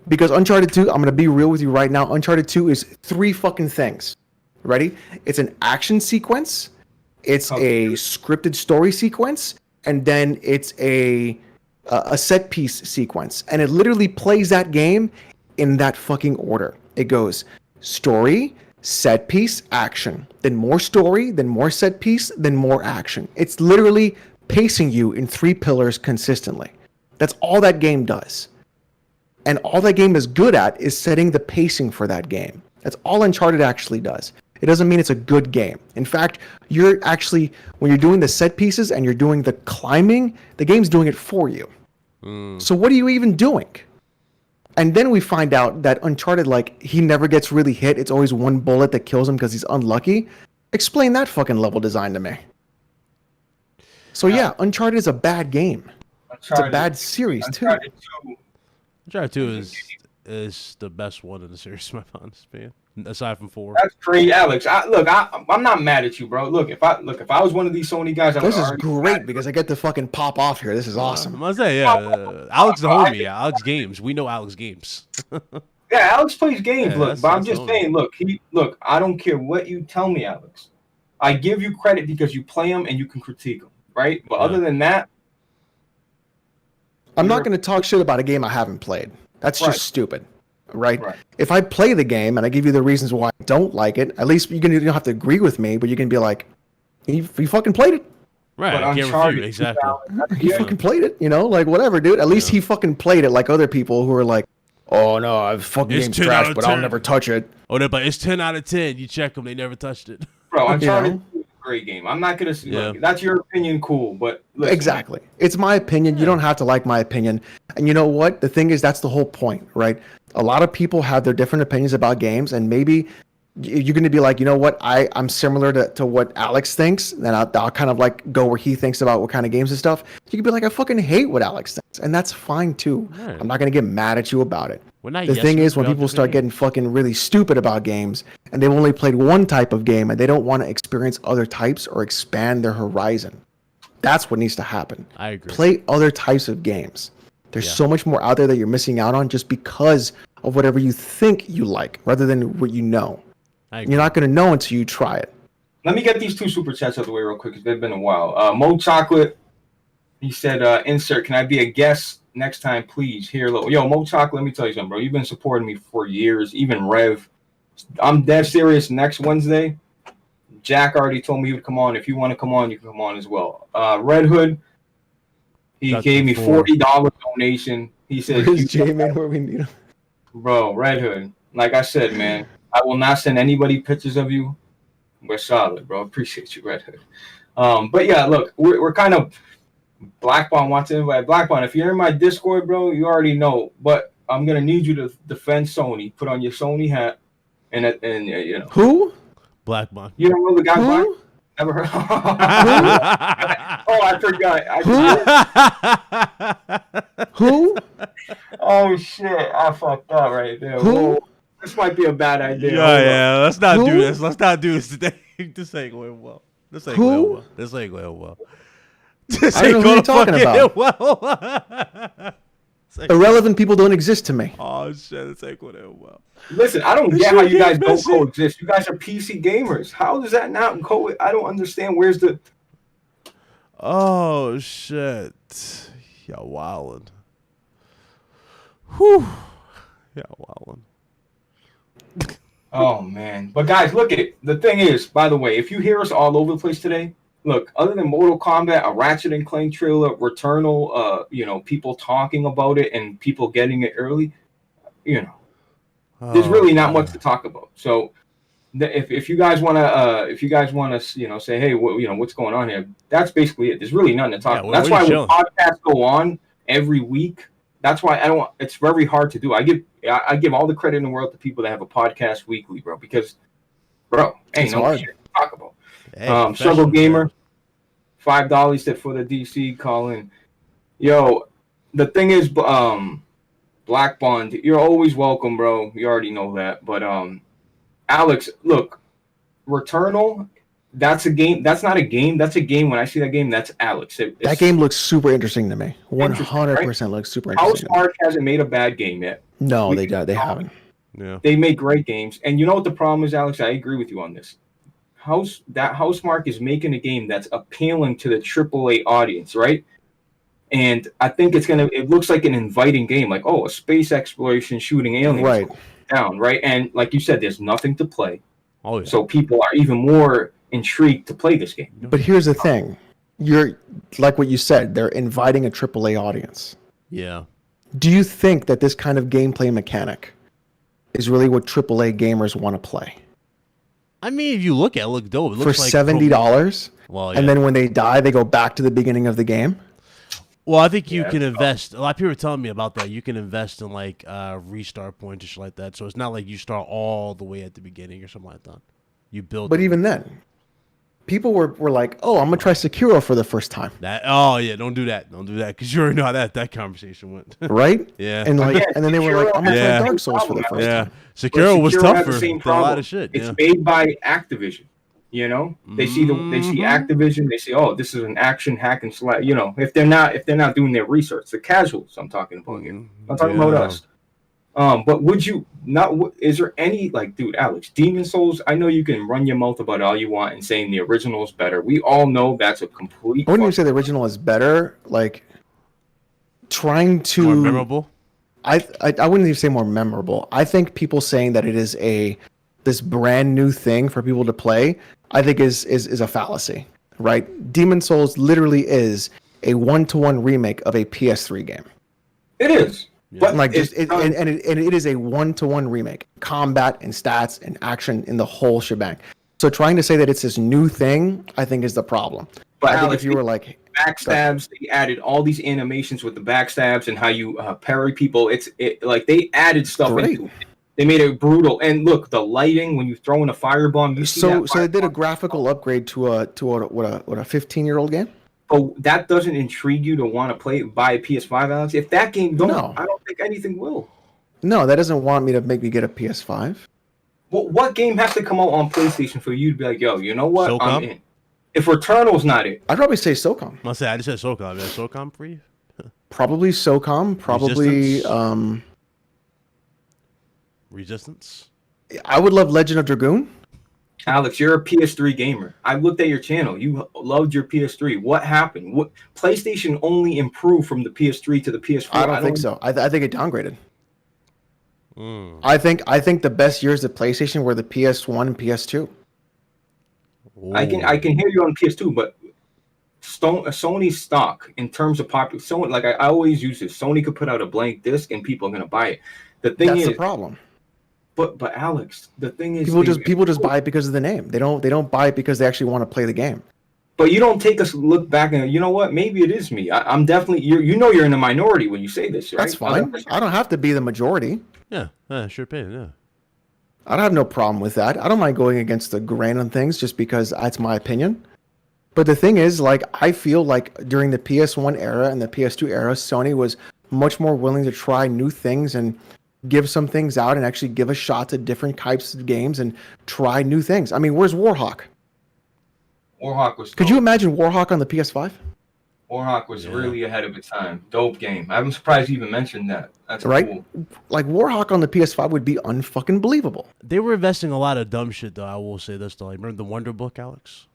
Because Uncharted 2, I'm going to be real with you right now. Uncharted 2 is 3 fucking things. Ready? It's an action sequence. It's a scripted story sequence. And then it's a set piece sequence. And it literally plays that game in that fucking order. It goes story, set piece, action. Then more story, then more set piece, then more action. It's literally pacing you in 3 pillars consistently. That's all that game does. And all that game is good at is setting the pacing for that game. That's all Uncharted actually does. It doesn't mean it's a good game. In fact, you're actually, when you're doing the set pieces and you're doing the climbing, the game's doing it for you. So what are you even doing? And then we find out that Uncharted, like, he never gets really hit. It's always one bullet that kills him because he's unlucky. Explain that fucking level design to me. So yeah, Uncharted is a bad game. It's a bad series too. Uncharted 2 is the best one in the series, my honest opinion. Aside from 4. That's crazy, Alex. I'm not mad at you, bro. Look, if I was one of these Sony guys, this is great because I get to fucking pop off here. This is awesome. I'm gonna say, yeah, Alex the homie. Alex Games. We know Alex Games. Yeah, Alex plays games. Yeah, look, but I'm just saying, look. I don't care what you tell me, Alex. I give you credit because you play them and you can critique them, right? But other than that, I'm not going to talk shit about a game I haven't played. That's just stupid, right? If I play the game and I give you the reasons why I don't like it, at least you don't have to agree with me, but you can be like, you fucking played it. Right, I can't refute, exactly. He fucking played it, like whatever, dude. At least he fucking played it, like other people who are like, oh no, I've fucking game's trash, but I'll never touch it. Oh, they're like, it's 10 out of 10. You check them, they never touched it. Bro, Uncharted is a great game. I'm not gonna say that's your opinion, cool, but listen. Exactly, it's my opinion. You don't have to like my opinion. And you know what? The thing is, that's the whole point, right? A lot of people have their different opinions about games, and maybe you're going to be like, you know what? I'm similar to what Alex thinks, and I'll kind of like go where he thinks about what kind of games and stuff. You can be like, I fucking hate what Alex thinks, and that's fine too. Right. I'm not going to get mad at you about it. The thing is, when people start getting fucking really stupid about games, and they've only played one type of game, and they don't want to experience other types or expand their horizon, that's what needs to happen. I agree. Play other types of games. There's so much more out there that you're missing out on just because of whatever you think you like, rather than what you know. You're not going to know until you try it. Let me get these 2 super chats out of the way real quick because they've been a while. Mo Chocolate, he said, insert, can I be a guest next time, please? Here, yo, Mo Chocolate, let me tell you something, bro. You've been supporting me for years, even Rev. I'm dead serious. Next Wednesday, Jack already told me he would come on. If you want to come on, you can come on as well. Red Hood, he gave me $40 donation. He said, where's J-Man where we need him? Bro, Red Hood, like I said, man, I will not send anybody pictures of you. We're solid, bro. Appreciate you, Red Hood. But yeah, look, we're kind of Blackbone wants to invite Blackbone. If you're in my Discord, bro, you already know. But I'm gonna need you to defend Sony. Put on your Sony hat, and you know who? Blackbone. You don't know the guy? Who? Never heard. Oh, I forgot. Who? Oh shit! I fucked up right there. Who? Whoa. This might be a bad idea. Yeah. Let's not do this. Let's not do this today. This ain't going well. This ain't going well. This ain't going well. I don't know who you're talking about. Well. Irrelevant people don't exist to me. Oh shit! This ain't going well. Listen, I don't get how you guys don't coexist. You guys are PC gamers. How does that not coexist? I don't understand. Where's the? Oh shit! Y'all wildin'. Whew. Y'all wildin'. Oh man! But guys, look at it. The thing is, by the way, if you hear us all over the place today, look. Other than Mortal Kombat, a Ratchet and Clank trailer, Returnal, people talking about it and people getting it early, there's really not much to talk about. So, if you guys want to, say, hey, what's going on here? That's basically it. There's really nothing to talk about. That's why when podcasts go on every week. That's why it's very hard to do. I give all the credit in the world to people that have a podcast weekly, bro, because, bro, ain't no shit to talk about. Hey, Struggle Gamer, $5 said for the DC call in. Yo, the thing is, Black Bond, you're always welcome, bro. You already know that. But Alex, look, Returnal, that's a game. That's not a game. That's a game. When I see that game, that's Alex. That game looks super interesting to me. 100% looks super interesting. Housemarque hasn't made a bad game yet. No, they haven't. Yeah, they make great games. And you know what the problem is, Alex? I agree with you on this. Housemarque is making a game that's appealing to the AAA audience, right? And I think it looks like an inviting game, like, a space exploration shooting aliens. Right. down, right? And like you said, there's nothing to play. Oh yeah. So people are even more intrigued to play this game. But here's the thing. You're like what you said, they're inviting a AAA audience. Yeah. Do you think that this kind of gameplay mechanic is really what AAA gamers want to play? I mean, if you look at it, look dope. It For looks like $70? Well, And then when they die, they go back to the beginning of the game? Well, I think you Yeah, can invest. A lot of people are telling me about that. You can invest in like restart points or shit like that. So it's not like you start all the way at the beginning or something like that. You build. But even then, people were like, oh, I'm going to try Sekiro for the first time. That. Oh yeah, don't do that. Don't do that because you already know how that conversation went. Right? Yeah. And like, Yeah, and then they were like, I'm going to Yeah. try Dark Souls for the first Yeah. time. Sekiro was Sekiro has tougher the same than a problem. lot of shit. It's Yeah. made by Activision. You know, they see Activision. They say, "Oh, this is an action hack and slash." You know, if they're not doing their research, the casuals I'm talking about here. I'm talking about us. But would you not? Is there any like, dude, Alex, Demon Souls? I know you can run your mouth about all you want and saying the original is better. We all know that's a complete. I wouldn't even say the original is better. Like, trying to More memorable. I wouldn't even say more memorable. I think people saying that it is this brand new thing for people to play, I think is a fallacy, right? Demon Souls literally is a 1-to-1 remake of a PS3 game. It is, but Like just it is a 1-to-1 remake. Combat and stats and action in the whole shebang. So trying to say that it's this new thing, I think is the problem. But I think Alex, if you were like backstabs, they added all these animations with the backstabs and how you parry people. It's like they added stuff into it. They made it brutal. And look, the lighting when you throw in a firebomb. You see so they did a graphical upgrade to a 15-year-old game. But that doesn't intrigue you to want to buy a PS5, Alex. If that game don't, I don't think anything will. No, that doesn't want me to make me get a PS5. Well, what game has to come out on PlayStation for you to be like, yo, you know what? SOCOM? I'm in. If Returnal's not it, I'd probably say SOCOM. I just said SOCOM. Is that SOCOM for you? Probably SOCOM. Probably. Resistance? Resistance? I would love Legend of Dragoon. Alex, you're a PS3 gamer. I looked at your channel. You loved your PS3. What happened? What PlayStation only improved from the PS3 to the PS4? I don't think so. I think it downgraded. I think the best years of PlayStation were the PS1 and PS2. I can hear you on PS2, but Sony's stock in terms of popular. Sony, like I always use this. Sony could put out a blank disc and people are gonna buy it. The thing That's is the problem. But Alex, the thing is, people just buy it because of the name. They don't buy it because they actually want to play the game. But you don't take us look back and you know what? Maybe it is me. I'm definitely you're in the minority when you say this, right? That's fine. I don't have to be the majority. Yeah, sure pay. Yeah. I don't have no problem with that. I don't mind going against the grain on things just because that's my opinion. But the thing is, like, I feel like during the PS1 era and the PS2 era, Sony was much more willing to try new things and give some things out and actually give a shot to different types of games and try new things. I mean, where's Warhawk? Warhawk was. Could you imagine Warhawk on the PS5? Warhawk was really ahead of its time. Dope game. I'm surprised you even mentioned that. That's right. Cool. Like Warhawk on the PS5 would be unfucking believable. They were investing a lot of dumb shit, though. I will say this though. Remember the Wonder Book, Alex?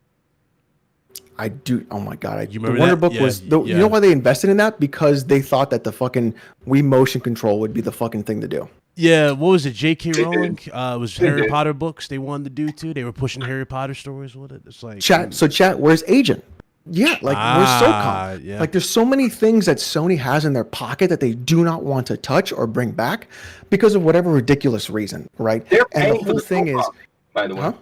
I do. Oh my god! You the remember Wonder that? Book was. You know why they invested in that? Because they thought that the fucking Wii motion control would be the fucking thing to do. Yeah, what was it? J.K. Rowling? It was They Harry did. Potter books they wanted to do too. They were pushing Harry Potter stories with it. It's like Chat. So chat. Where's Agent? Yeah, like where's SOCOM? Yeah. Like there's so many things that Sony has in their pocket that they do not want to touch or bring back because of whatever ridiculous reason, right? They're And paying the whole for thing is, SOCOM, by the way. huh?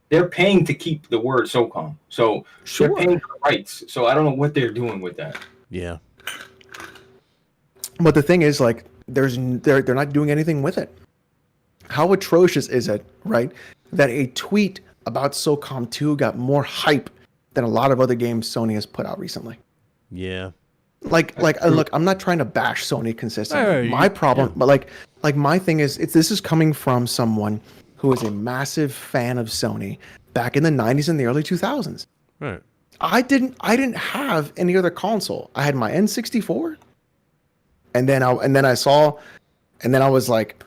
They're paying to keep the word SOCOM. So Sure. they're paying for the rights. So I don't know what they're doing with that. Yeah. But the thing is, like, they're not doing anything with it. How atrocious is it, right? That a tweet about SOCOM 2 got more hype than a lot of other games Sony has put out recently. Yeah. Like, look, I'm not trying to bash Sony consistently. Hey, My problem, but like my thing is, this is coming from someone who is a massive fan of Sony back in the 90s and the early 2000s. Right. I didn't have any other console. I had my N64, and then I was like,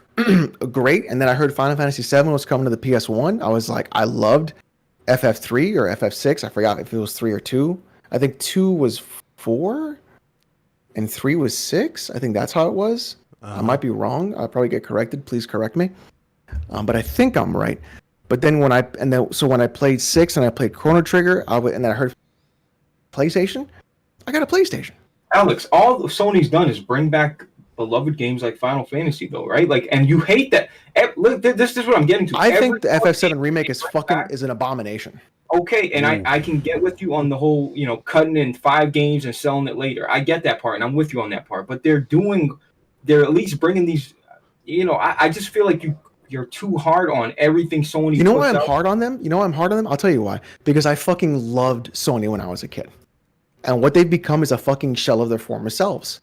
great. And then I heard Final Fantasy VII was coming to the PS1. I was like, I loved FF3 or FF6. I forgot if it was 3 or 2. I think 2 was 4, and 3 was 6. I think that's how it was. I might be wrong. I'll probably get corrected. Please correct me. but I think I'm right. But then when I played 6 and I played Chrono Trigger, and then I heard PlayStation, I got a PlayStation. Alex, all Sony's done is bring back beloved games like Final Fantasy, though, right? Like, and you hate that. Look, this is what I'm getting to. I think the FF7 remake is an abomination. Okay, and I can get with you on the whole, cutting in 5 games and selling it later. I get that part, and I'm with you on that part. But they're at least bringing these. I just feel like you're too hard on everything Sony. You know why I'm hard on them? I'll tell you why. Because I fucking loved Sony when I was a kid. And what they've become is a fucking shell of their former selves.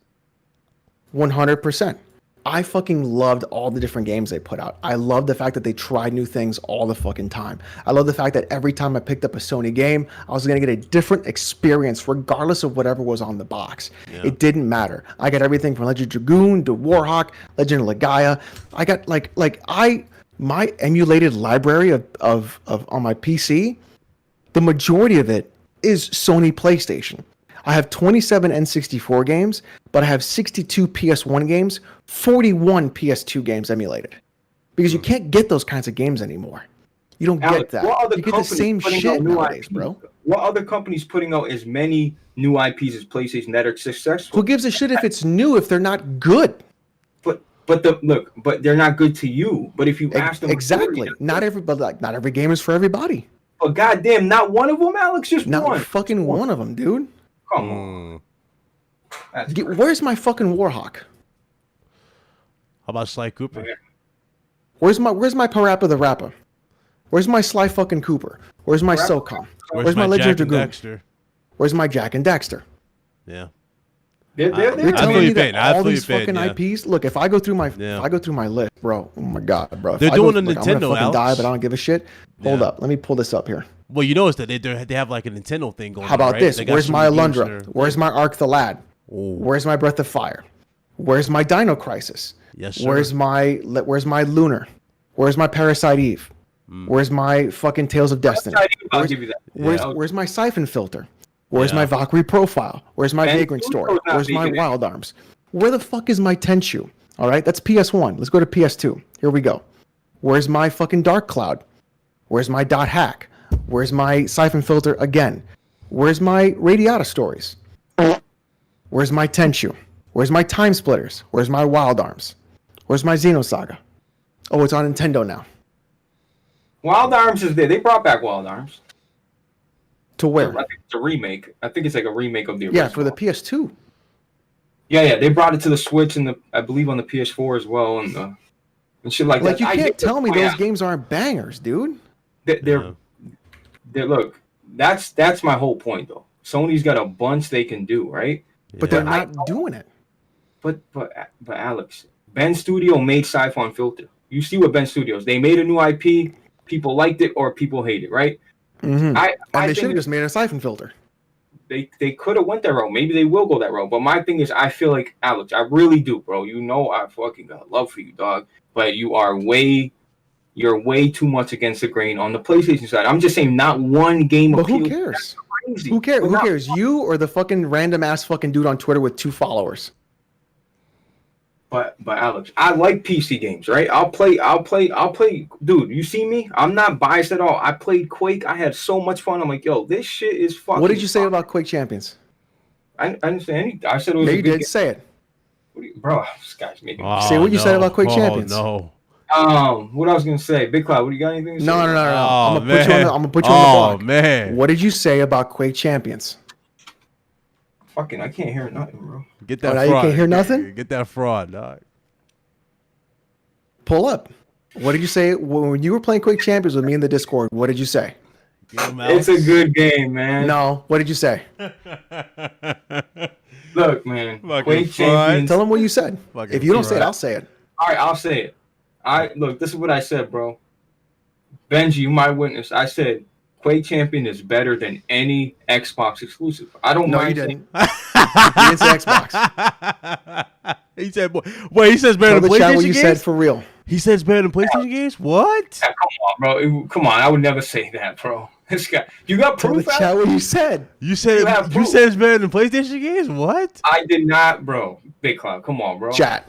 100%. I fucking loved all the different games they put out. I love the fact that they tried new things all the fucking time. I love the fact that every time I picked up a Sony game, I was going to get a different experience regardless of whatever was on the box. Yeah. It didn't matter. I got everything from Legend of Dragoon to Warhawk, Legend of Legaia. I got my emulated library of on my PC, the majority of it is Sony PlayStation. I have 27 N64 games, but I have 62 PS1 games, 41 PS2 games emulated. Because you can't get those kinds of games anymore. You don't get that. You get the same shit nowadays, bro. What other companies putting out as many new IPs as PlayStation that are successful? Who gives a shit if it's new if they're not good? But they're not good to you. But if you ask them, exactly, not every game is for everybody. But goddamn, not one of them, Alex. Just not one. Fucking one of them, dude. Come on. Where's my fucking Warhawk? How about Sly Cooper? Where's my Parappa the Rapper? Where's my Sly fucking Cooper? Where's my SOCOM? Where's my Legend of Dragoon? Dexter? Where's my Jack and Dexter? Yeah. You're telling me that all these fucking IPs. Look, if I go through my list, bro. Oh my god, bro. They're doing a Nintendo. I'm gonna fucking die, but I don't give a shit. Hold up, let me pull this up here. Well, you know, is that they have like a Nintendo thing going on. How about right? this? Where's my Alundra? Where's my Arc the Lad? Ooh. Where's my Breath of Fire? Where's my Dino Crisis? Yes, sir. Where's my Lunar? Where's my Parasite Eve? Where's my fucking Tales of Destiny? I'll give you that. Where's my Siphon Filter? Where's my Valkyrie Profile? Where's my Vagrant Story? Where's my Wild Arms? Where the fuck is my Tenchu? All right, that's PS1. Let's go to PS2. Here we go. Where's my fucking Dark Cloud? Where's my Dot Hack? Where's my Siphon Filter again? Where's my Radiata Stories? Where's my Tenchu? Where's my Time Splitters? Where's my Wild Arms? Where's my Xenosaga? Oh, it's on Nintendo now. Wild Arms is there. They brought back Wild Arms. To where? I think it's a remake. I think it's like a remake of the original. Yeah, for the PS2. Yeah. They brought it to the Switch and I believe on the PS4 as well and shit like that. Like you can't tell me those games aren't bangers, dude. They're look. That's my whole point though. Sony's got a bunch they can do, right? But they're not doing it. But Alex, Ben Studio made Siphon Filter. You see what Ben Studios? They made a new IP. People liked it or people hate it, right? Mm-hmm. And they should have just made a Siphon Filter. They could have went that road. Maybe they will go that road. But my thing is, I feel like, Alex, I really do, bro. You know I fucking got love for you, dog. But you're way too much against the grain on the PlayStation side. I'm just saying not one game But who cares? Who cares? Who cares? You or the fucking random ass fucking dude on Twitter with 2 followers? But Alex, I like PC games, right? I'll play. Dude, you see me? I'm not biased at all. I played Quake. I had so much fun. I'm like, yo, this shit is fucking. What did you say about Quake Champions? I didn't say anything. I said it was. No, you did. Say it. Bro, this guy's making. Say what you said about Quake Champions. No. What I was gonna say, Big Cloud. What do you got? Anything to say? No. Oh, I'm gonna put you on the block. Man. What did you say about Quake Champions? Fucking, I can't hear nothing, bro. Get that fraud. You can't hear nothing? Get that fraud, dog. Pull up. What did you say when you were playing Quake Champions with me in the Discord? What did you say? It's a good game, man. No. What did you say? Look, man. Quake Champions. Tell them what you said. If you don't say it, I'll say it. All right, I'll say it. Look, this is what I said, bro. Benji, you might witness. I said Quake Champion is better than any Xbox exclusive. I don't mind. No, you didn't. You didn't say Xbox. He said, "Wait, he says better than PlayStation games." What you said for real. He says better than PlayStation games. What? Yeah, come on, bro. Come on, I would never say that, bro. This guy, you got proof? Tell the chat what you said. You said it's better than PlayStation games. What? I did not, bro. Big Cloud, come on, bro. Chat.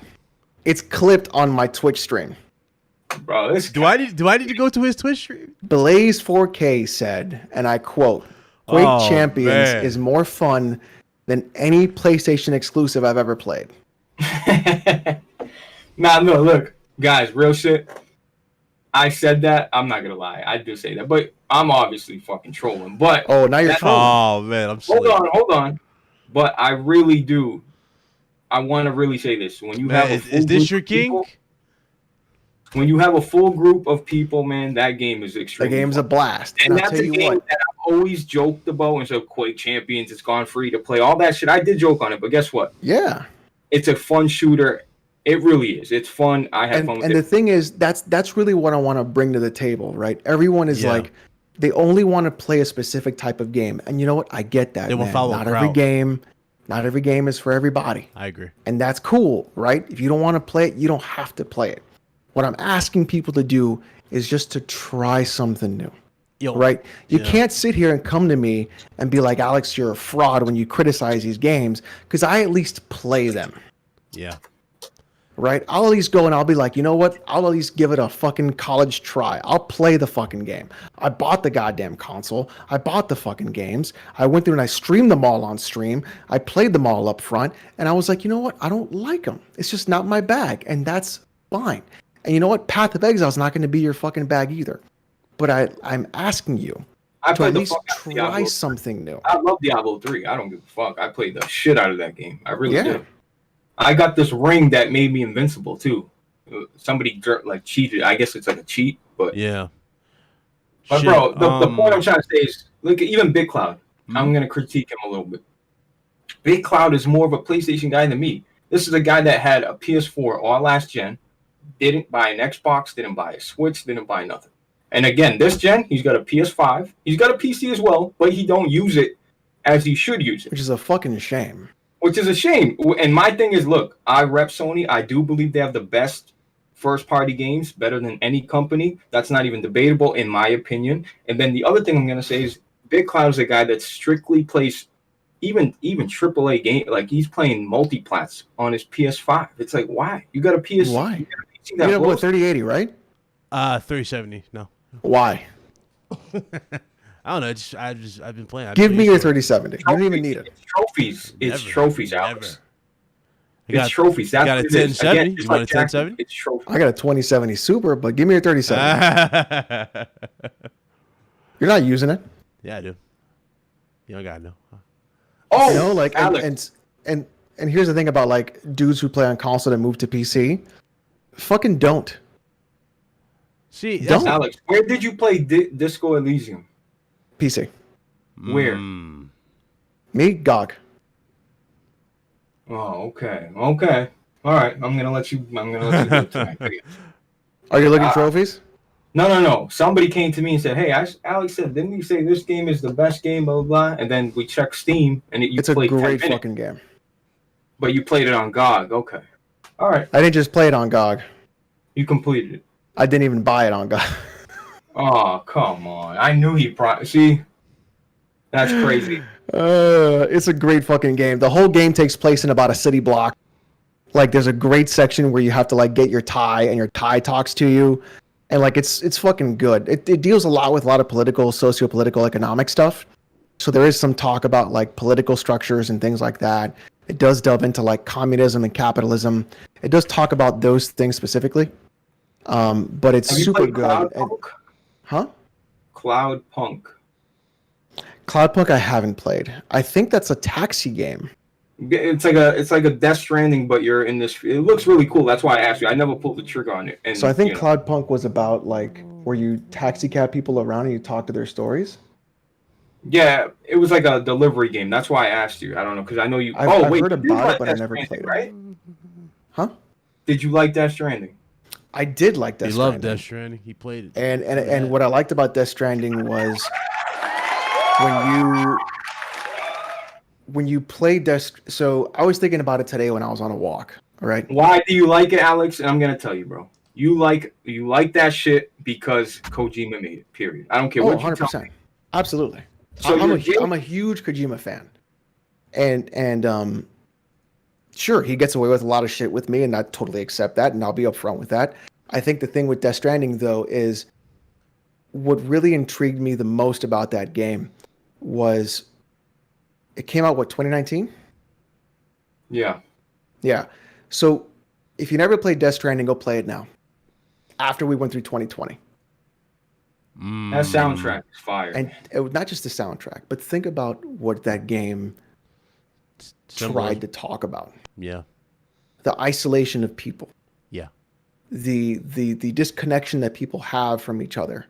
It's clipped on my Twitch stream. Bro, this Do I need to go to his Twitch stream? Blaze 4K said, and I quote, Quake Oh, Champions man. is more fun than any PlayStation exclusive I've ever played. Nah, no, look, guys, real shit. I said that. I'm not gonna lie. I do say that, but I'm obviously fucking trolling. But Oh, now you're trolling. Oh man, I'm sorry. hold on. But I really do. I want to really say this. When you have a full Is this group your of people- king? when you have a full group of people, man, that game is The extremely game's a fun. blast. And And I'll that's tell a you game what. that I've always joked about. And so Quake Champions, it's gone free to play. All that shit, I did joke on it. But guess what? Yeah. It's a fun shooter. It really is. It's fun. I have fun with And it. the thing is, that's really what I want to bring to the table, right? Everyone is Yeah. like, they only want to play a specific type of game. And you know what? I get that. They will man. follow Not crowd. every game is for everybody. I agree. And that's cool, right? If you don't want to play it, you don't have to play it. What I'm asking people to do is just to try something new. Yo, Right? You yeah. can't sit here and come to me and be like, Alex, you're a fraud when you criticize these games, because I at least play them. Yeah. Right? I'll at least go and I'll be like, you know what? I'll at least give it a fucking college try. I'll play the fucking game. I bought the goddamn console. I bought the fucking games. I went through and I streamed them all on stream. I played them all up front. And I was like, you know what? I don't like them. It's just not my bag. And that's fine. And you know what? Path of Exile is not going to be your fucking bag either. But I'm asking you I to played at the least fuck out of try Diablo. something new. I love Diablo 3. I don't give a fuck. I played the shit out of that game. I really Yeah. did. I got this ring that made me invincible too. Somebody like cheated. I guess it's like a cheat, but Yeah. But Shit, bro, the point I'm trying to say is, look, even Big Cloud. I'm gonna critique him a little bit. Big Cloud is more of a PlayStation guy than me. This is a guy that had a PS4 all last gen, didn't buy an Xbox, didn't buy a Switch, didn't buy nothing. And again, this gen, he's got a PS5, he's got a PC as well, but he don't use it as he should use it, Which is a fucking shame. which is a shame. And my thing is, look, I rep Sony. I do believe they have the best first-party games, better than any company. That's not even debatable, in my opinion. And then the other thing I'm going to say is Big Cloud is a guy that strictly plays even AAA game. Like, he's playing multiplats on his PS5. It's like, why? You got a PS. Why? You got a PC You that have what, blows- 3080, right? 3070. No. Why? I don't know. I've been playing. Give me your 3070. You don't even need it. It's trophies. It's Never. trophies, Never. Alex. You got- It's trophies. That's got a what it is. 1070? Again, You just want a like Jackson, 1070? It's trophies. I got a 2070 Super, but give me your 3070. You're not using it. Yeah, I do. You don't gotta know. Oh, You know, like Alex. and here's the thing about like dudes who play on console that move to PC. Fucking don't. See, Don't. Alex, where did you play Disco Elysium? PC. Where? Me, GOG. Oh, okay. Okay. All right. I'm gonna let you do it tonight. Are you looking trophies? No. Somebody came to me and said, "Hey, Alex said, didn't you say this game is the best game?" Blah blah. And then we checked Steam, and you It's a played 10 great minutes, fucking game. but you played it on GOG. Okay. All right. I didn't just play it on GOG. You completed it. I didn't even buy it on GOG. Oh, come on. I knew he see. That's crazy. It's a great fucking game. The whole game takes place in about a city block. Like there's a great section where you have to like get your tie and your tie talks to you. And like it's fucking good. It deals a lot with a lot of political, socio-political, economic stuff. So there is some talk about like political structures and things like that. It does delve into like communism and capitalism. It does talk about those things specifically. But it's Have you super played good. Cloudpunk? Huh? Cloudpunk. Cloudpunk I haven't played. I think that's a taxi game. It's like a Death Stranding, but you're in this. It looks really cool. That's why I asked you. I never pulled the trigger on it. And So I think you know, Cloudpunk was about like where you taxi cab people around and you talk to their stories. yeah, it was like a delivery game. That's why I asked you. I don't know because I know you. I've wait, heard you did about it, like but I Death never Stranding, played it. right? Huh? Did you like Death Stranding? I did like Death He loved Stranding. Death Stranding. He played it. And what I liked about Death Stranding was when you play Death. So I was thinking about it today when I was on a walk. All right. Why do you like it, Alex? And I'm gonna tell you, bro. You like that shit because Kojima made it. Period. I don't care Oh, what you tell 100%. me. Absolutely. So I'm you're a huge Kojima fan. And sure, he gets away with a lot of shit with me, and I totally accept that, and I'll be upfront with that. I think the thing with Death Stranding, though, is what really intrigued me the most about that game was it came out, 2019? Yeah. Yeah. So if you never played Death Stranding, go play it now. After we went through 2020. That soundtrack is fire. And not just the soundtrack, but think about what that game tried to talk about. Yeah. The isolation of people. Yeah. The disconnection that people have from each other.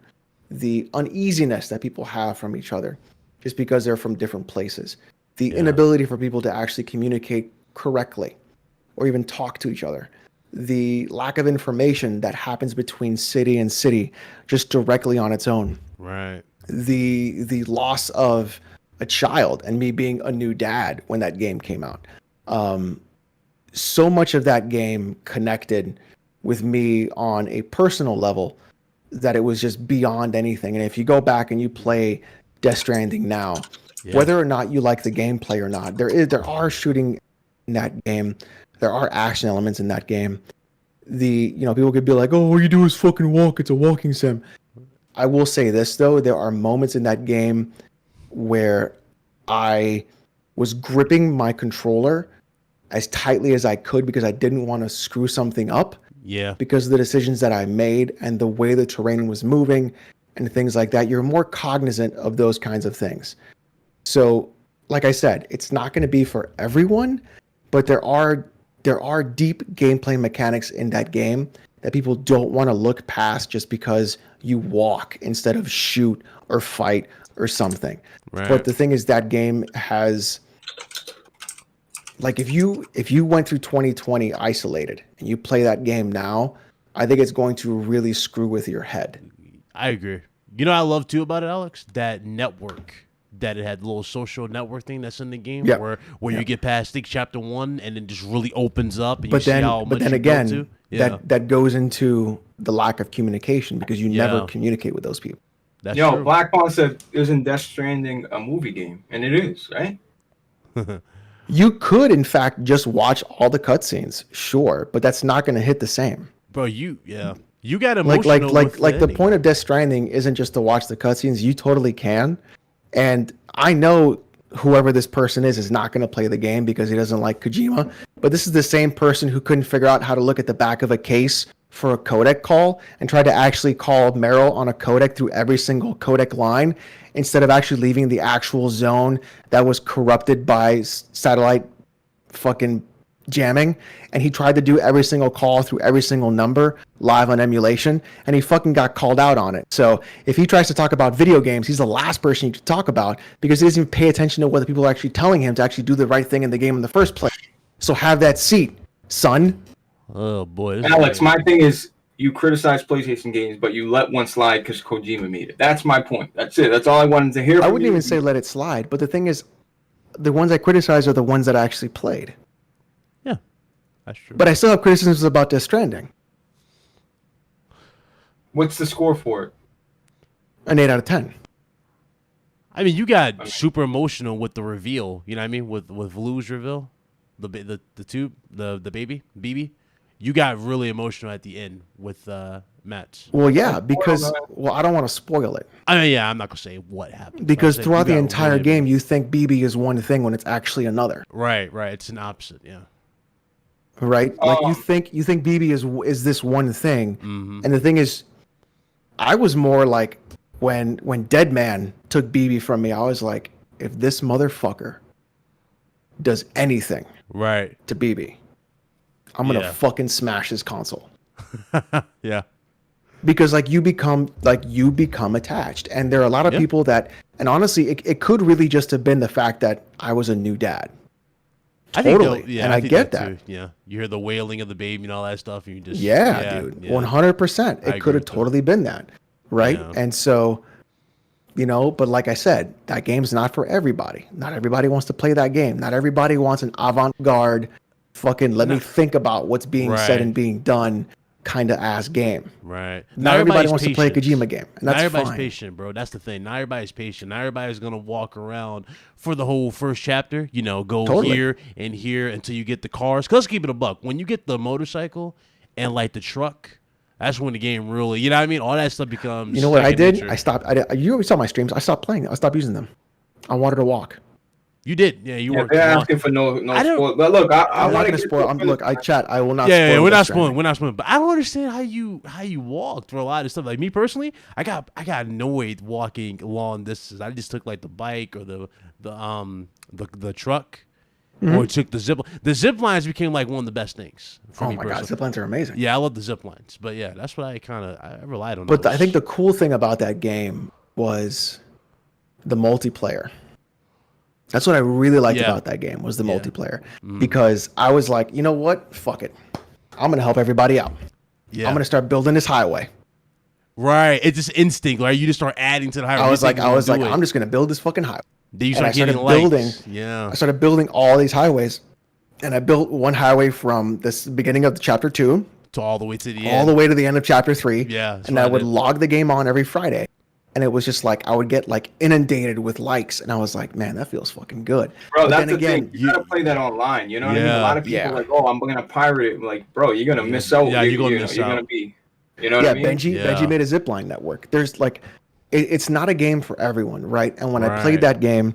The uneasiness that people have from each other just because they're from different places. The inability for people to actually communicate correctly or even talk to each other. The lack of information that happens between city and city just directly on its own. Right. The loss of a child and me being a new dad when that game came out. So much of that game connected with me on a personal level that it was just beyond anything. And if you go back and you play Death Stranding now, whether or not you like the gameplay or not, there are shooting in that game. There are action elements in that game. People could be like, "Oh, all you do is fucking walk. It's a walking sim." I will say this though: there are moments in that game where I was gripping my controller as tightly as I could because I didn't want to screw something up. Yeah. Because of the decisions that I made and the way the terrain was moving and things like that. You're more cognizant of those kinds of things. So, like I said, it's not going to be for everyone, but there are deep gameplay mechanics in that game that people don't want to look past just because you walk instead of shoot or fight or something. Right. But the thing is, that game has, like, if you went through 2020 isolated and you play that game now, I think it's going to really screw with your head. I agree. You know what I love too about it, Alex? That network. That it had a little social network thing that's in the game where you get past, I think, chapter 1 and then just really opens up and see how much you go to. That goes into the lack of communication because you never communicate with those people. That's true. Black Pawn said, "Isn't Death Stranding a movie game?" And it is, right? You could, in fact, just watch all the cutscenes, sure, but that's not going to hit the same. Bro, you got emotional. Like the point of Death Stranding isn't just to watch the cutscenes. You totally can. And I know whoever this person is not going to play the game because he doesn't like Kojima. But this is the same person who couldn't figure out how to look at the back of a case for a codec call and tried to actually call Meryl on a codec through every single codec line instead of actually leaving the actual zone that was corrupted by satellite fucking jamming. And he tried to do every single call through every single number live on emulation, and he fucking got called out on it. So if he tries to talk about video games, he's the last person you should talk about because he doesn't even pay attention to what the people are actually telling him to actually do the right thing in the game in the first place. So have that seat, son. Oh boy, Alex, my thing is you criticize PlayStation games, but you let one slide because Kojima made it. That's my point. That's it. That's all I wanted to hear. I wouldn't even say let it slide, but the thing is, the ones I criticize are the ones that I actually played. Yeah, that's true. But I still have criticisms about Death Stranding. What's the score for it? An 8 out of 10. I mean, you got super emotional with the reveal. You know what I mean? With Lou's reveal, the baby, BB. You got really emotional at the end with Matt's. Well, yeah, because I don't want to spoil it. I mean, yeah, I'm not gonna say what happened. Because throughout the entire game, you think BB is one thing when it's actually another. Right. It's an opposite. Yeah. Right. Like you think BB is this one thing, and the thing is, I was more like when Dead Man took BB from me, I was like, if this motherfucker does anything to BB, I'm gonna fucking smash his console. Yeah. Because you become attached, and there are a lot of people that, and honestly, it could really just have been the fact that I was a new dad. Totally, I get that. Too. Yeah, you hear the wailing of the baby and all that stuff, and you just dude, 100%. It could have totally been that, right? Yeah. And so, but like I said, that game's not for everybody. Not everybody wants to play that game. Not everybody wants an avant-garde, fucking let me think about what's being said and being done kind of ass game. Right. Not everybody wants to play a Kojima game, and that's not everybody's fine. patient, bro. That's the thing. Not everybody's patient. Not everybody's gonna walk around for the whole first chapter. Go here and here until you get the cars. Cause let's keep it a buck. When you get the motorcycle and like the truck, That's when the game really, you know what I mean? All that stuff becomes. You know what I did? nature. I stopped. You always saw my streams. I stopped playing. I stopped using them. I wanted to walk. You did, yeah. You weren't. They're asking for no I don't- spoil. But look, I I'm not want gonna spoil. Look, I chat. I will not. Yeah, spoil we're Death not Stranding. spoiling. We're not spoiling. But I don't understand how you walked for a lot of stuff. Like me personally, I got annoyed walking long distances. I just took like the bike or the truck, or took the zip. The zip lines became like one of the best things for Oh me my personally. god, zip lines are amazing. Yeah, I love the zip lines. But yeah, that's what I relied on. But those. I think the cool thing about that game was the multiplayer. That's what I really liked Yeah. about that game was the Yeah. multiplayer, because I was like, you know what? Fuck it. I'm gonna help everybody out. yeah, I'm gonna start building this highway. right. It's just instinct, right? You just start adding to the highway. I was like, I'm I'm just gonna build this fucking highway. Then you and I start getting started likes. building- Yeah, I started building all these highways, and I built one highway from this beginning of the chapter 2 to all the way to the all end. the way to the end of chapter 3. Yeah, that's and what I I would did. log the game on every Friday, and it was just like I would get like inundated with likes, and I was like, man, that feels fucking good. Bro, But that's then the again, thing. You gotta play that online. You know what I mean? Yeah. A lot of people Yeah. are like, oh, I'm gonna pirate it. Like, bro, you're gonna miss out. Yeah, you're gonna miss You're out. gonna be. You know what yeah, I mean? Benji made a zipline network. There's like, it's not a game for everyone, right? And when I Right. played that game,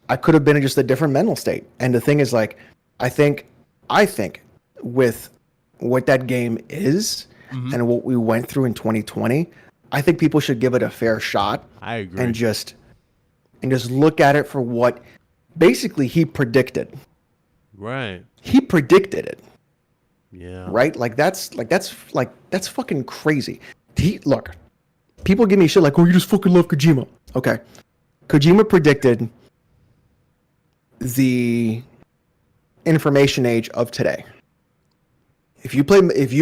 I could have been in just a different mental state. And the thing is, like, I think with what that game is and what we went through in 2020, I think people should give it a fair shot I agree. and just look at it for what basically he predicted. Right. He predicted it. Yeah. Right? That's fucking crazy. Look, people give me shit like, oh, you just fucking love Kojima. Okay. Kojima predicted the information age of today. If you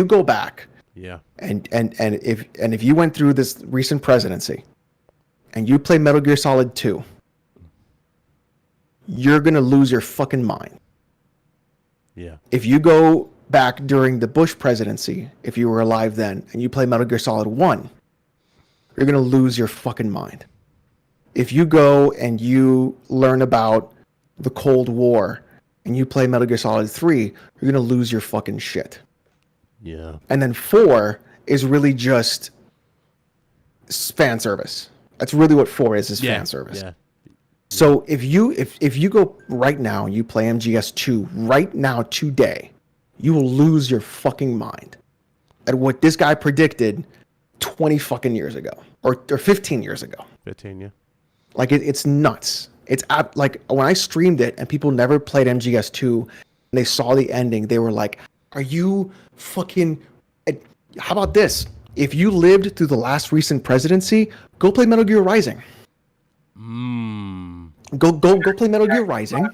go back Yeah. and if you went through this recent presidency and you play Metal Gear Solid 2, you're gonna lose your fucking mind. Yeah. If you go back during the Bush presidency, if you were alive then, and you play Metal Gear Solid 1, you're going to lose your fucking mind. If you go and you learn about the Cold War and you play Metal Gear Solid 3, you're going to lose your fucking shit. Yeah. And then 4 is really just fan service. That's really what 4 is Yeah. fan service. Yeah. So if you go right now and you play MGS2 right now today, you will lose your fucking mind at what this guy predicted 20 fucking years ago or 15 years ago. 15. Yeah. Like it's nuts. It's like when I streamed it and people never played MGS2 and they saw the ending, they were like, "Are you fucking? How about this? If you lived through the last recent presidency, go play Metal Gear Rising." Go play Metal Gear Rising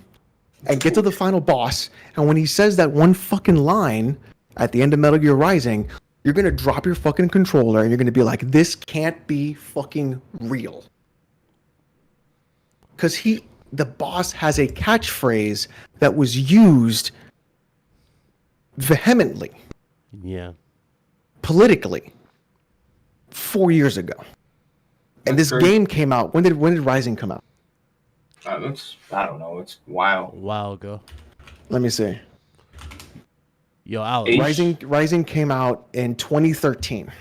and get to the final boss. And when he says that one fucking line at the end of Metal Gear Rising, you're going to drop your fucking controller and you're going to be like, this can't be fucking real. Because the boss has a catchphrase that was used vehemently, Yeah. politically, 4 years ago. And That's this crazy. game came out. When did Rising come out? I don't know. It's wild. A while ago. Let me see. Yo, Alex. Rising came out in 2013.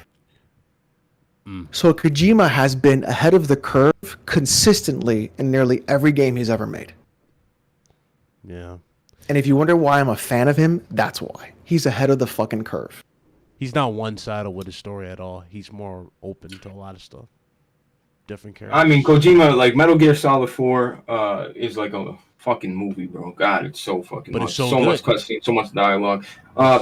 So Kojima has been ahead of the curve consistently in nearly every game he's ever made. Yeah. And if you wonder why I'm a fan of him, that's why. He's ahead of the fucking curve. He's not one-sided with his story at all. He's more open to a lot of stuff. Different characters. I mean, Kojima, like Metal Gear Solid 4, is like a fucking movie, bro. God, it's so fucking But much. it's so much good. cutscene, so much dialogue.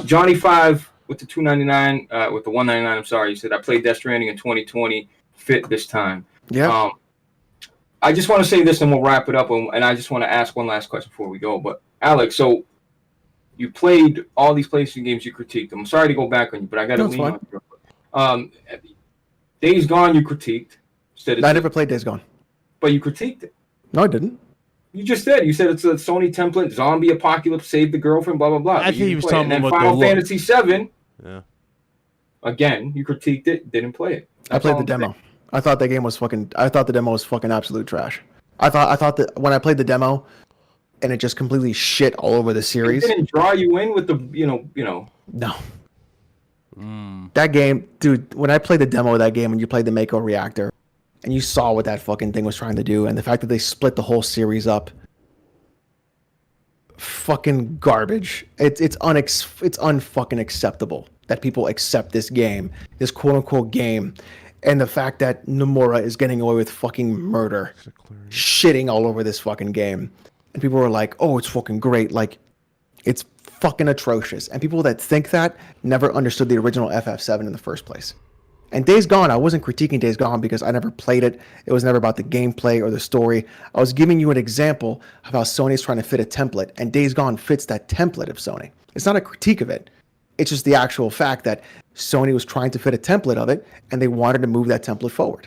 Johnny 5 with the $2.99, with the $1.99. I'm sorry, he said I played Death Stranding in 2020. Fit this time. Yeah. I just want to say this, and we'll wrap it up. And I just want to ask one last question before we go. But Alex, so you played all these PlayStation games, you critiqued them. I'm sorry to go back on you, but I got to No, it's lean fine. on you. Days Gone, you critiqued. Said I never played Days Gone. but you critiqued it. No, I didn't. You just said. You said it's a Sony template, zombie apocalypse, save the girlfriend, blah blah blah. I But think you he didn't was play it. talking And then about the Final look. Fantasy 7. Yeah. Again, you critiqued it, didn't play it. I That's played all the I'm demo. I thought the demo was fucking absolute trash. I thought that when I played the demo and it just completely shit all over the saying. It series. didn't draw you in with the, you know. No. That game, dude, when I played the demo of that game, when you played the Mako reactor, and you saw what that fucking thing was trying to do, and the fact that they split the whole series up, fucking garbage. It's unfucking acceptable that people accept this game, this quote unquote game, and the fact that Nomura is getting away with fucking murder, shitting all over this fucking game, and people are like, "Oh, it's fucking great!" Like, it's fucking atrocious. And people that think that never understood the original FF7 in the first place. And Days Gone, I wasn't critiquing Days Gone because I never played it. It was never about the gameplay or the story. I was giving you an example of how Sony's trying to fit a template, and Days Gone fits that template of Sony. It's not a critique of it. It's just the actual fact that Sony was trying to fit a template of it, and they wanted to move that template forward.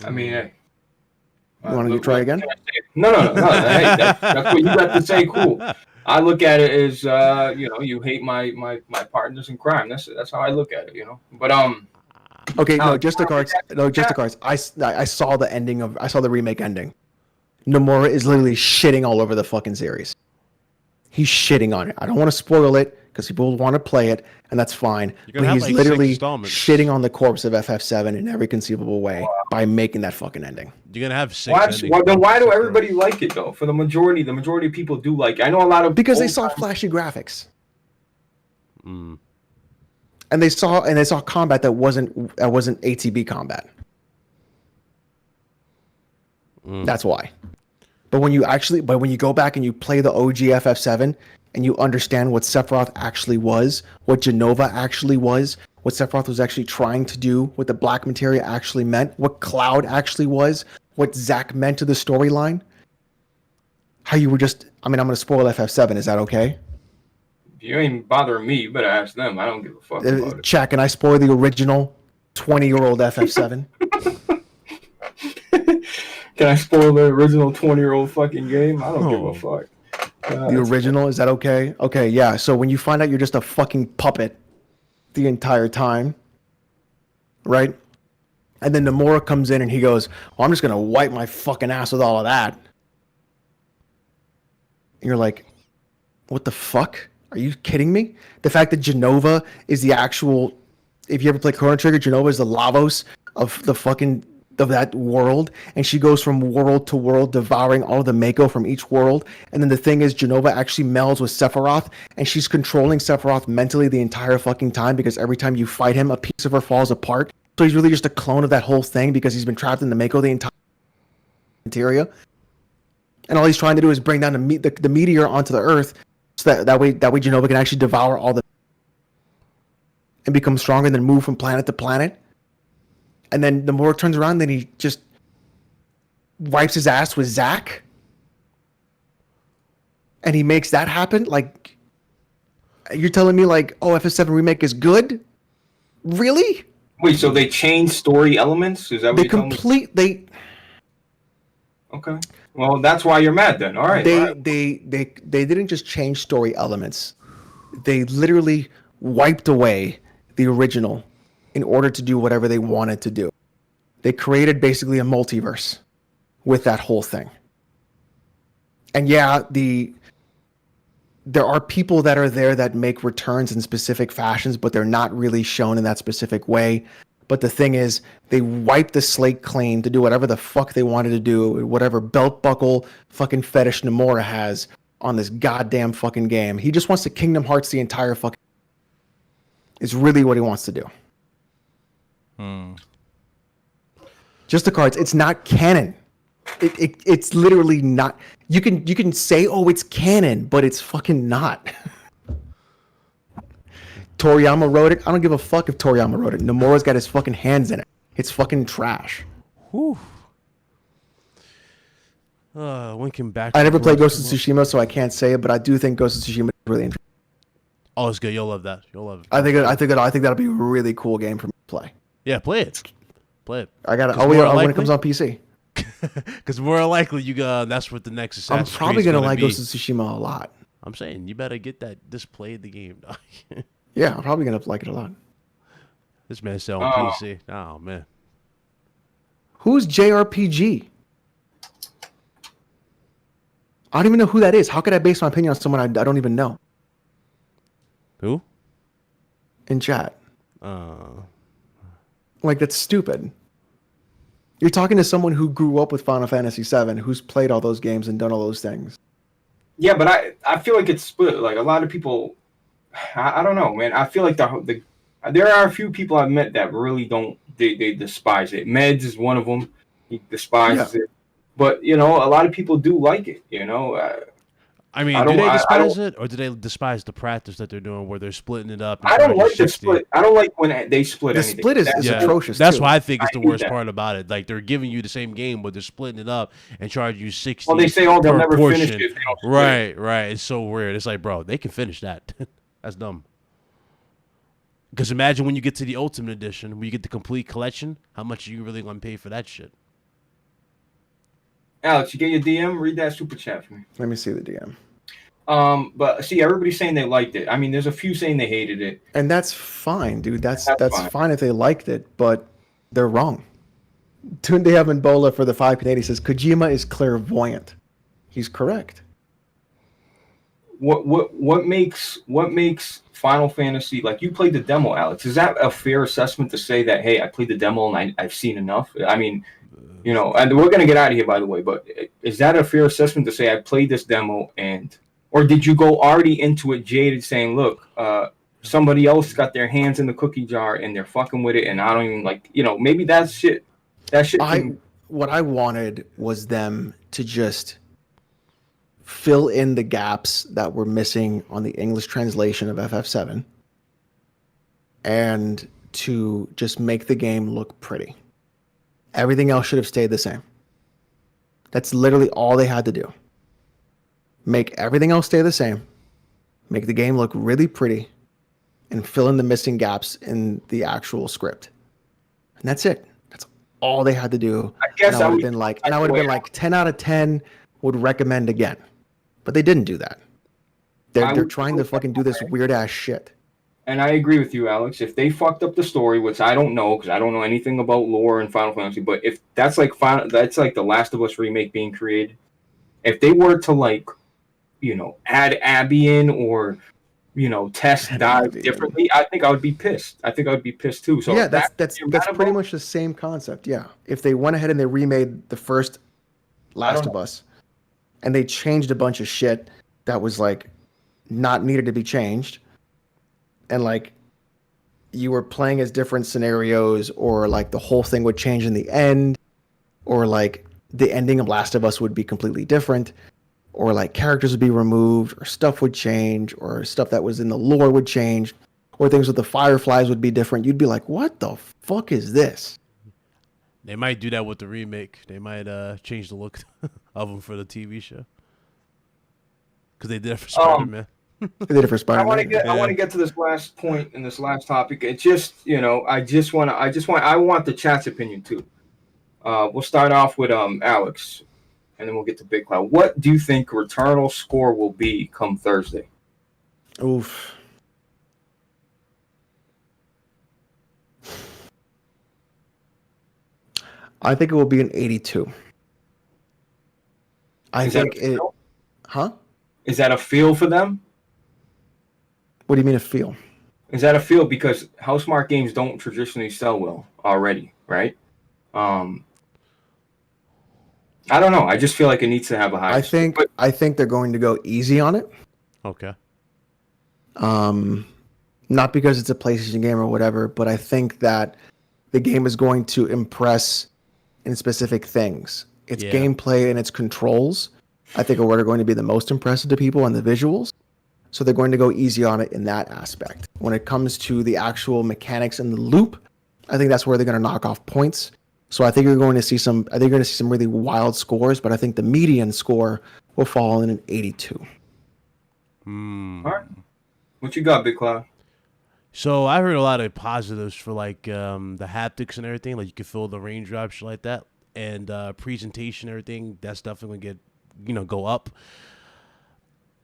I mean, hey. You want to try again? No. Hey, that's what you got to say. Cool. I look at it as, you hate my partners in crime. That's how I look at it, But okay, no, just the cards. No, just the cards. I saw the remake ending. Nomura is literally shitting all over the fucking series. He's shitting on it. I don't want to spoil it because people want to play it, and that's fine. But he's literally shitting on the corpse of FF7 in every conceivable way by making that fucking ending. You're gonna have 6 endings. Then why do everybody like it though? For the majority of people do like it. I know a lot of because they saw flashy graphics. And they saw combat that wasn't ATB combat. That's why. But when you go back and you play the OG FF7 and you understand what Sephiroth actually was, what Genova actually was, what Sephiroth was actually trying to do, what the Black Materia actually meant, what Cloud actually was, what Zack meant to the storyline, how you were just... I mean, I'm going to spoil FF7. Is that okay? You ain't bothering me. You better ask them. I don't give a fuck about it. Check, and I spoil the original 20-year-old FF7. Can I spoil the original 20-year-old fucking game? I don't give a fuck. The original, is that okay? Okay, yeah. So when you find out you're just a fucking puppet the entire time, right? And then Nomura comes in and he goes, "Well, I'm just going to wipe my fucking ass with all of that." And you're like, what the fuck? Are you kidding me? The fact that Genova is the actual... If you ever play Chrono Trigger, Genova is the Lavos of the fucking... of that world, and she goes from world to world devouring all of the Mako from each world. And then the thing is, Genova actually melds with Sephiroth, and she's controlling Sephiroth mentally the entire fucking time, because every time you fight him, a piece of her falls apart. So he's really just a clone of that whole thing because he's been trapped in the Mako the entire materia. And all he's trying to do is bring down the meteor onto the Earth, so that way Genova can actually devour all the and become stronger, and then move from planet to planet. And then the more it turns around, then he just wipes his ass with Zack. And he makes that happen? Like, you're telling me, like, oh, FF7 Remake is good? Really? Wait, so they changed story elements? Is that what you're telling me? Okay. Well, that's why you're mad then. All right. They didn't just change story elements. They literally wiped away the original in order to do whatever they wanted to do. They created basically a multiverse with that whole thing. And yeah, there are people that are there that make returns in specific fashions, but they're not really shown in that specific way. But the thing is, they wiped the slate clean to do whatever the fuck they wanted to do, whatever belt buckle fucking fetish Nomura has on this goddamn fucking game. He just wants to Kingdom Hearts the entire fucking... It's really what he wants to do. Just the cards. It's not canon. It's literally not. You can say, oh, it's canon, but it's fucking not. Toriyama wrote it. I don't give a fuck if Toriyama wrote it. Nomura's got his fucking hands in it. It's fucking trash. Whew. When can back? I never played Ghost of Tsushima, so I can't say it, but I do think Ghost of Tsushima is really interesting. Oh, it's good. You'll love that. You'll love it. I think that'll be a really cool game for me to play. Yeah, play it. Play it. I got it. Oh, yeah, when it comes on PC. Because more likely that's what the next Assassin's I'm probably gonna like Ghost of Tsushima a lot. I'm saying you better get that. Just play the game, dog. Yeah, I'm probably gonna like it a lot. This man's selling PC. Oh man. Who's JRPG? I don't even know who that is. How could I base my opinion on someone I don't even know? Who? In chat. Uh, Like, that's stupid. You're talking to someone who grew up with Final Fantasy VII, who's played all those games and done all those things. Yeah, but I feel like it's split. Like a lot of people, I don't know, man. I feel like there are a few people I've met that really don't. They despise it. Meds is one of them. He despises it. But a lot of people do like it. I mean, I do don't. they I despise don't. it, or do they despise the practice that they're doing, where they're splitting it up and I don't charging like the 60? split. I don't like when they split The anything. split is Yeah, atrocious, that's too. why I think it's I the hate worst that. part about it. Like, they're giving you the same game, but they're splitting it up and charging you 60. Well, they say, "Oh, they'll per never portion. finish it if they don't split." Right. It's so weird. It's like, bro, they can finish that. That's dumb. Because imagine when you get to the Ultimate Edition, when you get the complete collection, how much are you really going to pay for that shit? Alex, you get your DM. Read that super chat for me. Let me see the DM. But see, everybody's saying they liked it. I mean, there's a few saying they hated it. And that's fine, dude. That's fine. fine if they liked it, but they're wrong. Tunde Abimbola for the 580 says Kojima is clairvoyant. He's correct. What makes Final Fantasy, like, you played the demo, Alex? Is that a fair assessment to say that, hey, I played the demo and I've seen enough? I mean, and we're gonna get out of here, by the way, but is that a fair assessment to say I played this demo or did you go already into it jaded, saying, look, somebody else got their hands in the cookie jar and they're fucking with it, and I don't even maybe that shit. What I wanted was them to just fill in the gaps that were missing on the English translation of FF7 and to just make the game look pretty. Everything else should have stayed the same. That's literally all they had to do. Make everything else stay the same, make the game look really pretty, and fill in the missing gaps in the actual script. And that's it. That's all they had to do. I guess I would have been like 10 out of 10 would recommend again. But they didn't do that. They're trying to fucking do this weird ass shit. And I agree with you, Alex. If they fucked up the story, which I don't know because I don't know anything about lore in Final Fantasy, but if that's like the Last of Us remake being created, if they were to add Abby in or test dive differently, I think I would be pissed. I think I would be pissed too. So yeah, that's pretty much the same concept. Yeah, if they went ahead and they remade the first Last of Us, and they changed a bunch of shit that was like not needed to be changed, and like you were playing as different scenarios, or like the whole thing would change in the end, or like the ending of Last of Us would be completely different, or like characters would be removed, or stuff would change, or stuff that was in the lore would change, or things with the Fireflies would be different. You'd be like, what the fuck is this? They might do that with the remake. They might change the look of them for the TV show. Because they did it for Spider-Man. They did it for Spider-Man. I want to get to this last point in this last topic. It's just, I want the chat's opinion too. We'll start off with Alex, and then we'll get to Big Cloud. What do you think Returnal score will be come Thursday? Oof. I think it will be an 82. I think it. Huh? Is that a feel for them? What do you mean a feel? Is that a feel because Housemarque games don't traditionally sell well already, right? I don't know. I just feel like it needs to have a high. I think they're going to go easy on it. Okay. Not because it's a PlayStation game or whatever, but I think that the game is going to impress in specific things. Its gameplay and its controls, I think, are what are going to be the most impressive to people, and the visuals. So they're going to go easy on it in that aspect. When it comes to the actual mechanics and the loop, I think that's where they're going to knock off points. So I think you're going to see some. I think you're going to see some really wild scores, but I think the median score will fall in an 82. All right. What you got, Big Cloud? So I heard a lot of positives for like the haptics and everything. Like you can feel the raindrops, shit like that, and presentation, everything. That's definitely gonna get go up.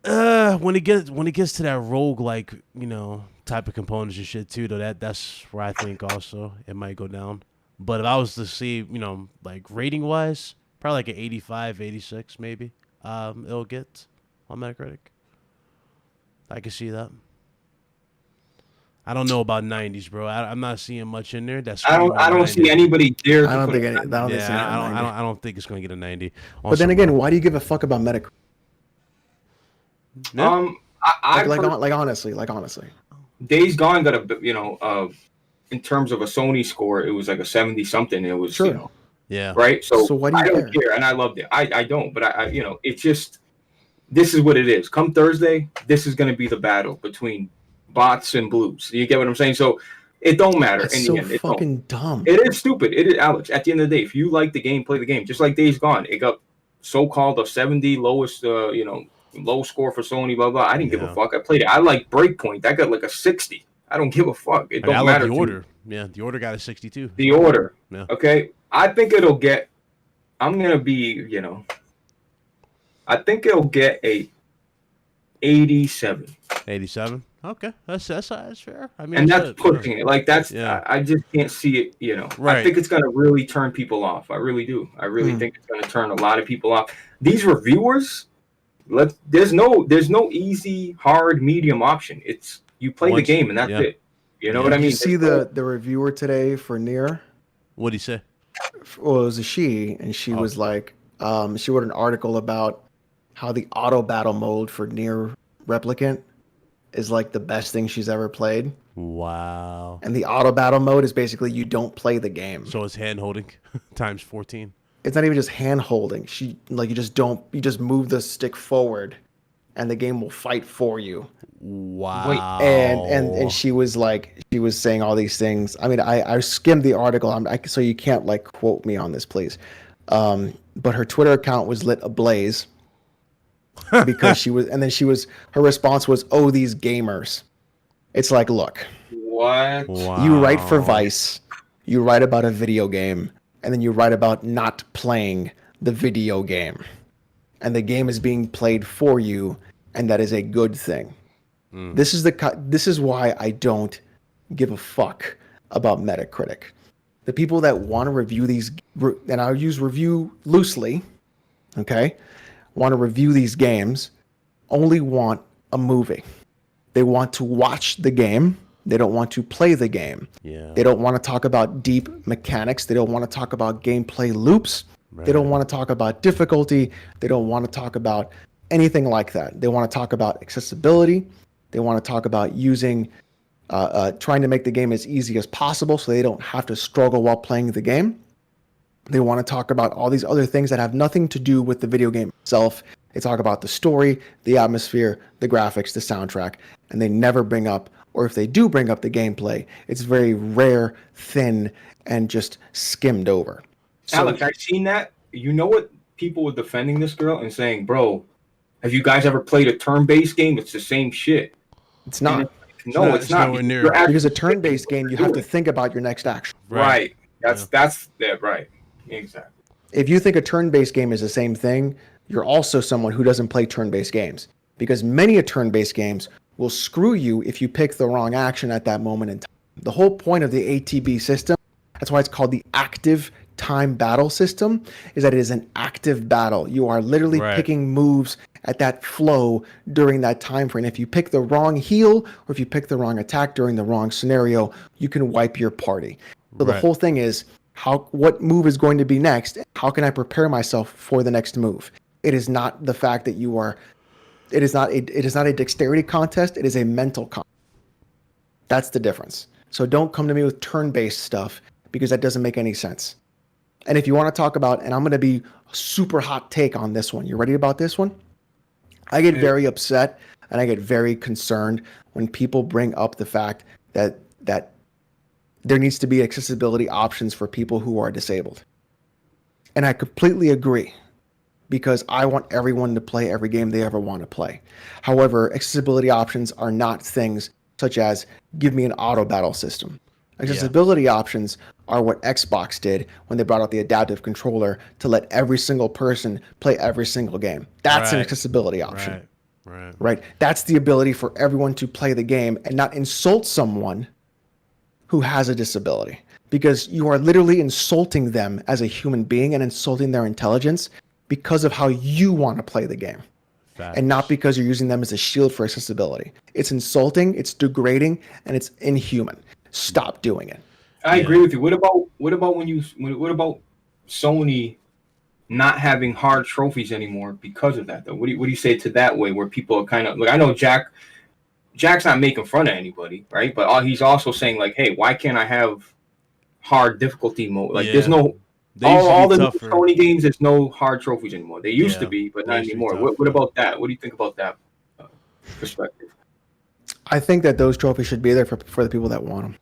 When it gets to that rogue like type of components and shit too, though, that's where I think also it might go down. But if I was to see like rating wise, probably like an 85, 86 maybe. It'll get on Metacritic. I can see that. I don't know about 90s, bro. I'm not seeing much in there. That's I don't see anybody dare. I don't think any. I don't think Yeah, it's gonna get a 90. I don't think it's going to get a 90. But then again, why do you give a fuck about Metacritic? Yeah. Like honestly. Days Gone got in terms of a Sony score, it was like a 70 something. It was, Sure. Yeah. right. So why do you I don't care, and I loved it. I don't, but I it's just, this is what it is. Come Thursday, this is going to be the battle between bots and blues. You get what I'm saying? So it don't matter. It's in so the end, fucking dumb. It is stupid. It is, Alex. At the end of the day, if you like the game, play the game. Just like Days Gone, it got so-called a 70 lowest, low score for Sony. Blah blah. I didn't give a fuck. I played it. I like Breakpoint. That got like a 60. I don't give a fuck. It don't matter. The Order. Yeah, The Order got a 62. The Order. Yeah. Okay. I think it'll get. I'm gonna be. I think it'll get a 87. 87. Okay, that's fair. I mean, and that's pushing it. Like that's. Yeah. I just can't see it. Right. I think it's gonna really turn people off. I really do. I really think it's gonna turn a lot of people off. These reviewers. There's no easy, hard, medium option. It's you play the game and that's it. You know what I mean? You see the reviewer today for Nier? What'd he say? Well, it was a she, and she was like, she wrote an article about how the auto battle mode for Nier Replicant is like the best thing she's ever played. Wow. And the auto battle mode is basically you don't play the game. So it's hand holding times 14. It's not even just hand holding. You just move the stick forward and the game will fight for you. Wow. And she was saying all these things. I mean, I skimmed the article. So you can't like quote me on this, please. But her Twitter account was lit ablaze because her response was, "Oh, these gamers." It's like, look, what? Wow. You write for Vice, you write about a video game, and then you write about not playing the video game. And the game is being played for you, and that is a good thing. This is why I don't give a fuck about Metacritic. The people that want to review these, and I'll use review loosely, okay, want to review these games, only want a movie. They want to watch the game. They don't want to play the game. Yeah. They don't want to talk about deep mechanics. They don't want to talk about gameplay loops. Right. They don't want to talk about difficulty. They don't want to talk about anything like that. They want to talk about accessibility. They want to talk about using, trying to make the game as easy as possible so they don't have to struggle while playing the game. They want to talk about all these other things that have nothing to do with the video game itself. They talk about the story, the atmosphere, the graphics, the soundtrack, and they never bring up, or if they do bring up the gameplay, it's very rare, thin, and just skimmed over. So, Alex, I've seen that. You know what? People were defending this girl and saying, bro, have you guys ever played a turn-based game? It's the same shit. It's not. It's not. Because a turn-based game, you have to think about your next action. Right. That's right. Exactly. If you think a turn-based game is the same thing, you're also someone who doesn't play turn-based games. Because many of turn-based games will screw you if you pick the wrong action at that moment in time. The whole point of the ATB system, that's why it's called the active time battle system, is that it is an active battle. You are literally picking moves at that flow during that time frame. If you pick the wrong heal or if you pick the wrong attack during the wrong scenario, you can wipe your party. So the whole thing is what move is going to be next? How can I prepare myself for the next move? It is not the fact that you are. It is not a dexterity contest. It is a mental contest. That's the difference. So don't come to me with turn-based stuff because that doesn't make any sense. And if you want to talk about, and I'm going to be a super hot take on this one. You ready about this one? I get very upset and I get very concerned when people bring up the fact that there needs to be accessibility options for people who are disabled. And I completely agree because I want everyone to play every game they ever want to play. However, accessibility options are not things such as give me an auto battle system. Accessibility options are what Xbox did when they brought out the adaptive controller to let every single person play every single game. That's an accessibility option. Right. That's the ability for everyone to play the game and not insult someone who has a disability, because you are literally insulting them as a human being and insulting their intelligence because of how you want to play the game. and not because you're using them as a shield for accessibility. It's insulting, it's degrading, and it's inhuman. Stop doing it. I agree with you. What about what about Sony not having hard trophies anymore because of that though? What do you say to that way where people are kind of like, I know Jack's not making fun of anybody, right? But he's also saying like, hey, why can't I have hard difficulty mode? Like there's no all the Sony games, there's no hard trophies anymore. They used to be, but not anymore. What about that? What do you think about that perspective? I think that those trophies should be there for the people that want them.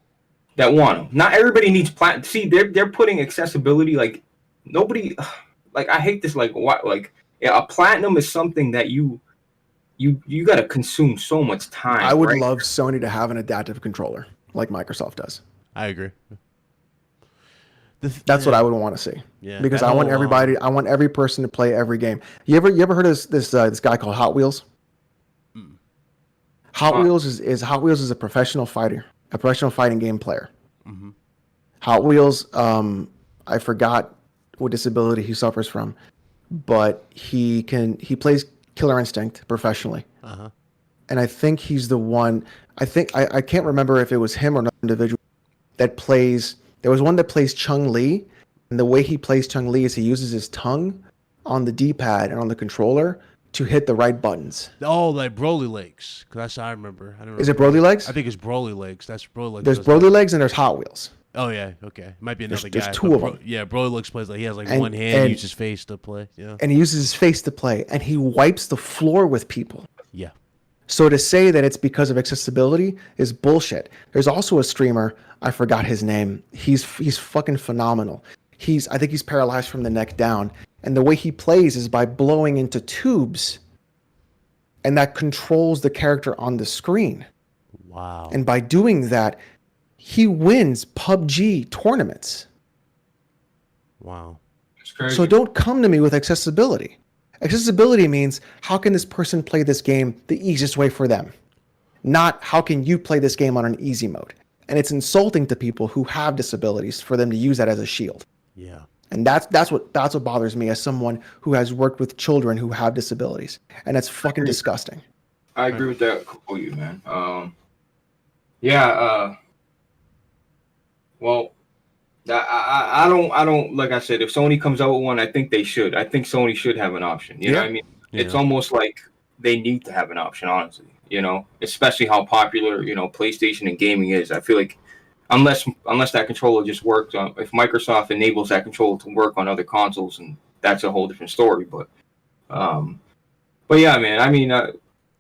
That want them. Not everybody needs platinum. See, they're putting accessibility like nobody. Like I hate this. Like what? Like a platinum is something that you got to consume so much time. I would love Sony to have an adaptive controller like Microsoft does. I agree. That's what I would want to see. Yeah, because I want everybody. I want every person to play every game. You ever heard of this guy called Hot Wheels? Hot Wheels is a professional fighter, a professional fighting game player. Mm-hmm. Hot Wheels. I forgot what disability he suffers from, but he plays Killer Instinct professionally. Uh-huh. And I think he's the one. I can't remember if it was him or another individual that plays. There was one that plays Chun-Li, and the way he plays Chun-Li is he uses his tongue on the D-pad and on the controller to hit the right buttons. Oh, like Broly Legs. That's how I remember. Is it Broly Legs? I think it's Broly Legs. That's Broly Legs. There's Broly Legs and there's Hot Wheels. Oh yeah, okay. Might be another guy. There's two of them. Yeah, Broly Legs plays like he has like one hand, and uses his face to play. Yeah. And he uses his face to play, and he wipes the floor with people. Yeah. So to say that it's because of accessibility is bullshit. There's also a streamer, I forgot his name. He's fucking phenomenal. I think he's paralyzed from the neck down, and the way he plays is by blowing into tubes, and that controls the character on the screen. Wow. And by doing that, he wins PUBG tournaments. Wow. That's crazy. So don't come to me with accessibility. Accessibility means how can this person play this game the easiest way for them? Not how can you play this game on an easy mode? And it's insulting to people who have disabilities for them to use that as a shield. Yeah. And that's what bothers me as someone who has worked with children who have disabilities. And that's fucking disgusting. I agree with that completely, man. Well, I don't like I said, if Sony comes out with one, I think they should. I think Sony should have an option. You know what I mean? Yeah. It's almost like they need to have an option, honestly. You know, especially how popular, PlayStation and gaming is. I feel like unless that controller just works on, if Microsoft enables that controller to work on other consoles, and that's a whole different story. But yeah, man. I mean, I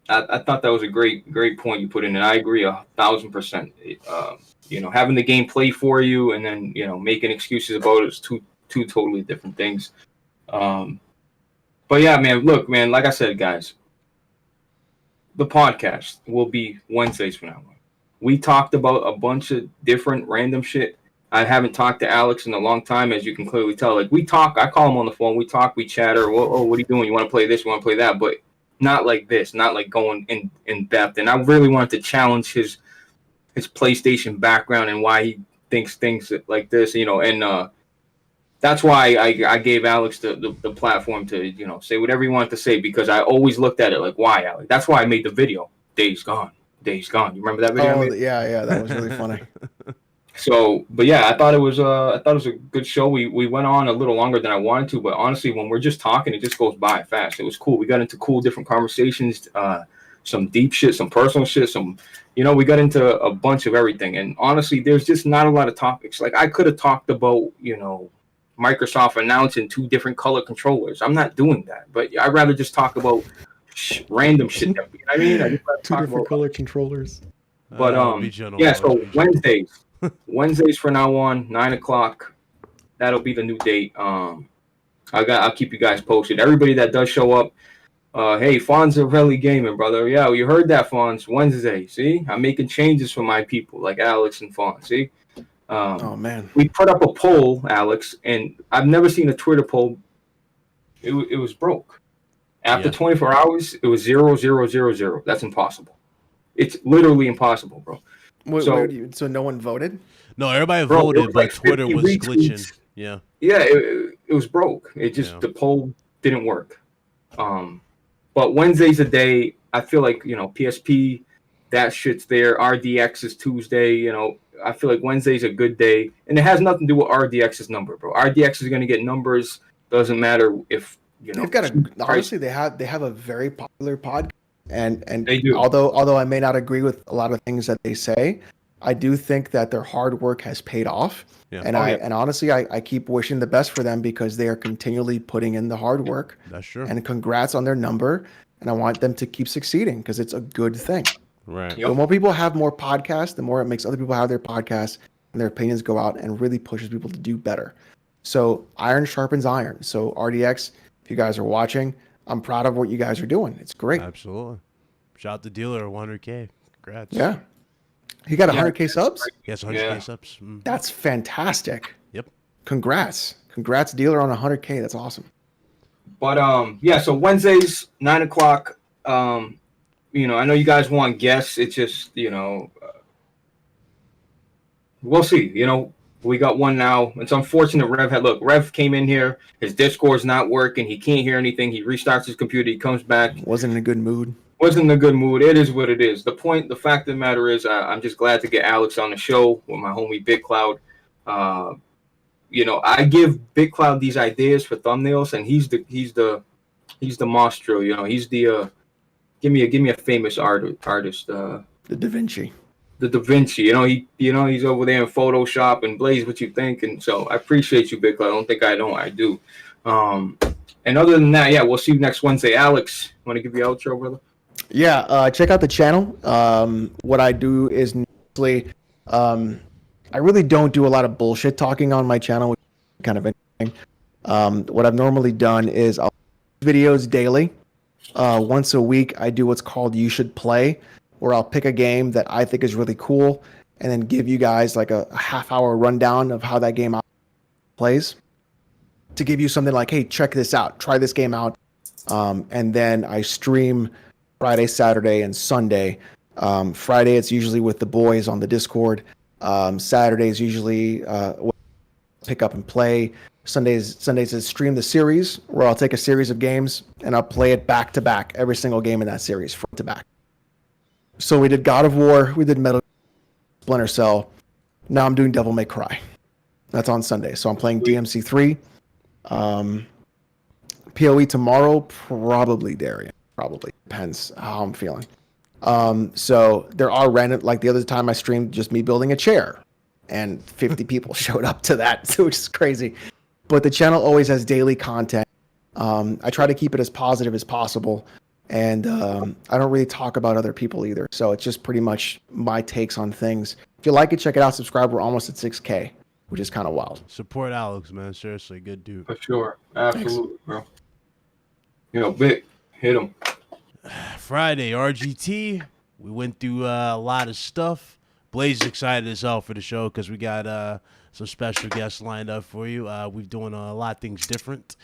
thought that was a great point you put in, and I agree 1,000%. Having the game play for you and then making excuses about it is two totally different things. But yeah, man. Look, man. Like I said, guys, the podcast will be Wednesdays from now on. We talked about a bunch of different random shit. I haven't talked to Alex in a long time, as you can clearly tell. Like we talk, I call him on the phone. We talk, we chatter. Oh, what are you doing? You want to play this? You want to play that? But not like this. Not like going in depth. And I really wanted to challenge his PlayStation background and why he thinks things like this. And that's why I gave Alex the platform to say whatever he wanted to say, because I always looked at it like, why, Alex? That's why I made the video. Days Gone. You remember that video? Oh, yeah, that was really funny. So, but yeah, I thought it was a good show. We went on a little longer than I wanted to, but honestly, when we're just talking, it just goes by fast. It was cool. We got into cool different conversations, some deep shit, some personal shit, we got into a bunch of everything. And honestly, there's just not a lot of topics. Like I could have talked about, Microsoft announcing 2 different color controllers. I'm not doing that, but I'd rather just talk about random shit. I just 2 different color controllers. But yeah. So Wednesdays from now on, 9:00. That'll be the new date. I'll keep you guys posted. Everybody that does show up. Hey, Fonzarelli Gaming, brother. Yeah, you heard that, Fonz. Wednesday. See, I'm making changes for my people, like Alex and Fonz. See. Oh man. We put up a poll, Alex, and I've never seen a Twitter poll. It was broke. After 24 hours, it was 0,000. That's impossible. It's literally impossible, bro. So no one voted? No, everybody voted, but Twitter was glitching. Yeah. Yeah, it was broke. It just the poll didn't work. But But Wednesday's a day. I feel like, PSP, that shit's there. RDX is Tuesday. I feel like Wednesday's a good day, and it has nothing to do with RDX's number, bro. RDX is going to get numbers. Doesn't matter if they've got honestly they have a very popular podcast, and they do. Although I may not agree with a lot of things that they say, I do think that their hard work has paid off. Yeah. And honestly, I keep wishing the best for them because they are continually putting in the hard work. That's true. And congrats on their number. And I want them to keep succeeding because it's a good thing. Right. The more people have more podcasts, the more it makes other people have their podcasts and their opinions go out and really pushes people to do better. So iron sharpens iron. So RDX, if you guys are watching, I'm proud of what you guys are doing. It's great. Absolutely. Shout out the dealer, 100K. Congrats. Yeah. He got 100K subs? Yes, 100K subs. Mm. That's fantastic. Yep. Congrats, dealer, on 100K. That's awesome. But so Wednesdays, 9:00. I know you guys want guests. It's just, we'll see. We got one now. It's unfortunate. Rev came in here. His Discord's not working. He can't hear anything. He restarts his computer. He comes back. Wasn't in a good mood. Wasn't in a good mood. It is what it is. The fact of the matter is, I'm just glad to get Alex on the show with my homie Big Cloud. I give Big Cloud these ideas for thumbnails, and he's the monstro. He's the give me a famous artist. The Da Vinci. The Da Vinci. He's over there in Photoshop and Blaze. What you think? And so I appreciate you, Big Cloud. I don't think I don't. I do. And other than that, we'll see you next Wednesday. Alex, want to give you outro, brother? Yeah, check out the channel. What I do is mostly, I really don't do a lot of bullshit talking on my channel, which is kind of interesting. What I've normally done is I'll do videos daily. Once a week, I do what's called You Should Play, where I'll pick a game that I think is really cool and then give you guys like a half-hour rundown of how that game plays to give you something like, hey, check this out. Try this game out. And then I stream Friday, Saturday, and Sunday. Friday, it's usually with the boys on the Discord. Saturday is usually pick up and play. Sundays is stream the series, where I'll take a series of games and I'll play it back to back, every single game in that series, front to back. So we did God of War, we did Metal Splinter Cell. Now I'm doing Devil May Cry. That's on Sunday. So I'm playing DMC 3. PoE tomorrow, probably Darian. Probably depends how I'm feeling. So there are random, like the other time I streamed just me building a chair and 50 people showed up to that, which is crazy. But the channel always has daily content. I try to keep it as positive as possible. And I don't really talk about other people either. So it's just pretty much my takes on things. If you like it, check it out. Subscribe. We're almost at 6K, which is kind of wild. Support Alex, man. Seriously, good dude. For sure. Absolutely, Thanks. Bro. Big. Hit him. Friday, RGT. We went through a lot of stuff. Blaze is excited as hell for the show because we got some special guests lined up for you. We're doing a lot of things different.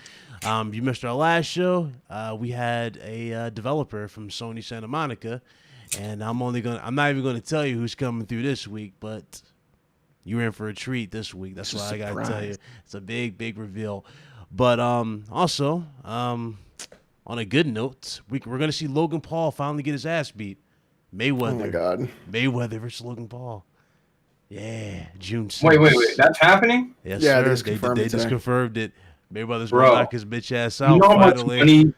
You missed our last show. We had a developer from Sony Santa Monica, and I'm not even going to tell you who's coming through this week, but you're in for a treat this week. That's what I got to tell you. It's a big, big reveal. But also, on a good note, we're going to see Logan Paul finally get his ass beat. Mayweather. Oh my God. Mayweather versus Logan Paul. Yeah, June 6th. Wait. That's happening? Yes, sir. They just confirmed it. Mayweather's going to knock his bitch ass out. You know how much finally. money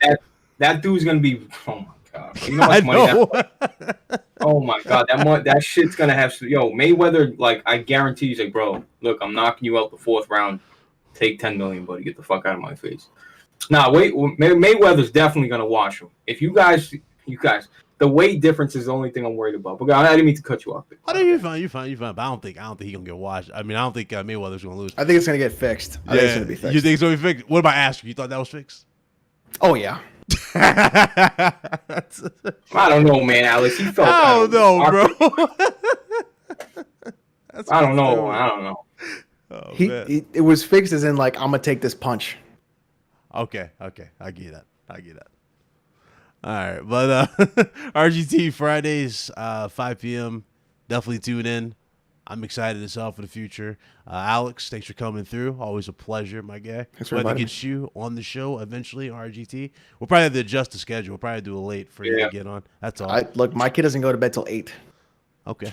that dude's going to be. Oh my God. You know how much money oh my God. That shit's going to have. Mayweather, like, I guarantee he's like, bro, look, I'm knocking you out the fourth round. Take 10 million, buddy. Get the fuck out of my face. Nah, wait. Mayweather's definitely going to wash him. If you guys. The weight difference is the only thing I'm worried about. But I didn't mean to cut you off. Oh, you're fine. But I don't think he's gonna get washed. I mean, I don't think Mayweather's gonna lose. I think it's gonna get fixed. I think it's gonna be fixed. You think it's gonna be fixed? What about Asker? You thought that was fixed? Oh yeah. I don't know, man, Alex. You felt. I don't know, bro. I don't know. Oh, it was fixed as in like I'm gonna take this punch. Okay. I get that. All right, but RGT Fridays, 5 p.m. Definitely tune in. I'm excited as hell for the future. Alex, thanks for coming through. Always a pleasure, my guy. Thanks for Glad to inviting get you on the show eventually, RGT. We'll probably have to adjust the schedule. We'll probably do a late for you to get on. That's all. Look, my kid doesn't go to bed till 8. Okay.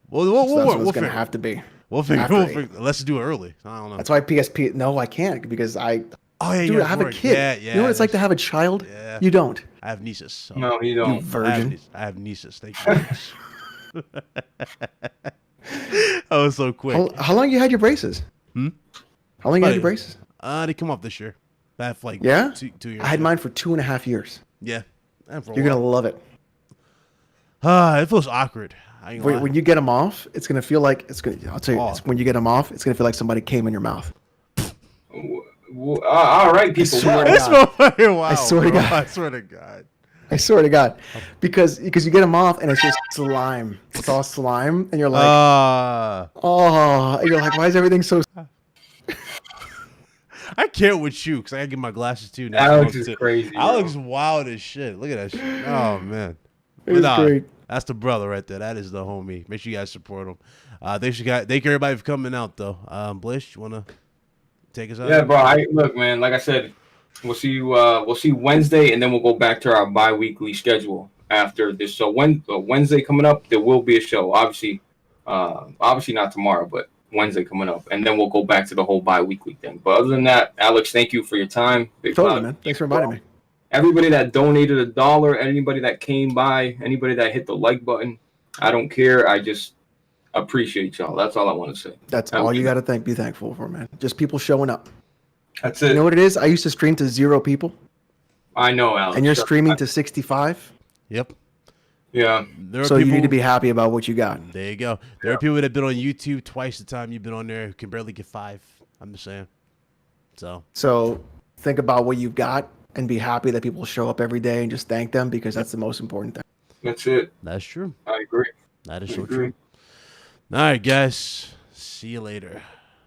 Well, So that's what we'll it's gonna have to be. We'll figure. After We'll 8. figure. Let's do it early. I don't know. That's why PSP. No, I can't because I. Oh yeah, Dude, you I have a work. kid. Yeah, You know what it's like to have a child? Yeah. You don't. I have nieces. So. No, you You don't. virgin. I have nieces. Thank you. That was so quick. How long you had your braces? Hmm? How long you had your braces? They come off this year. That like Yeah? 2 years. I had mine for 2.5 years. Yeah. And for a You're while. gonna love it. It feels awkward. I ain't gonna lie. When you get them off, it's gonna feel like it's gonna. I'll tell you, Oh. when you get them off, it's gonna feel like somebody came in your mouth. All right, people. swear to This God. motherfucker, wow, I swear to bro. God. I swear to God. I swear to God, because you get them off and it's just slime. It's all slime, and you're like, oh, and you're like, why is everything so? I can't with you because I gotta get my glasses too now. Alex is crazy. Bro. Alex is wild as shit. Look at that shit. Oh man. It's Nah, great. that's the brother right there. That is the homie. Make sure you guys support him. Thank you everybody for coming out though. Blish, you wanna take us out? Yeah, bro. Look, man. Like I said, we'll see you. We'll see Wednesday, and then we'll go back to our bi-weekly schedule after this. So Wednesday coming up, there will be a show. Obviously not tomorrow, but Wednesday coming up, and then we'll go back to the whole bi-weekly thing. But other than that, Alex, thank you for your time. Big Totally, love. man. Thanks for inviting me. Everybody that donated $1, anybody that came by, anybody that hit the like button, I don't care. I just appreciate y'all. That's all I want to say. That's all you got to be thankful for, man. Just people showing up. That's it. You know what it is? I used to stream to 0 people, I know, Alex. and you're streaming to 65. Yep. Yeah. There are So people, you need to be happy about what you got. There you go. There are people that have been on YouTube twice the time you've been on there who can barely get 5. I'm just saying. So think about what you've got and be happy that people show up every day and just thank them because that's the most important thing. That's it. that's true. I agree. That is I so agree. true. All right, guys. See you later.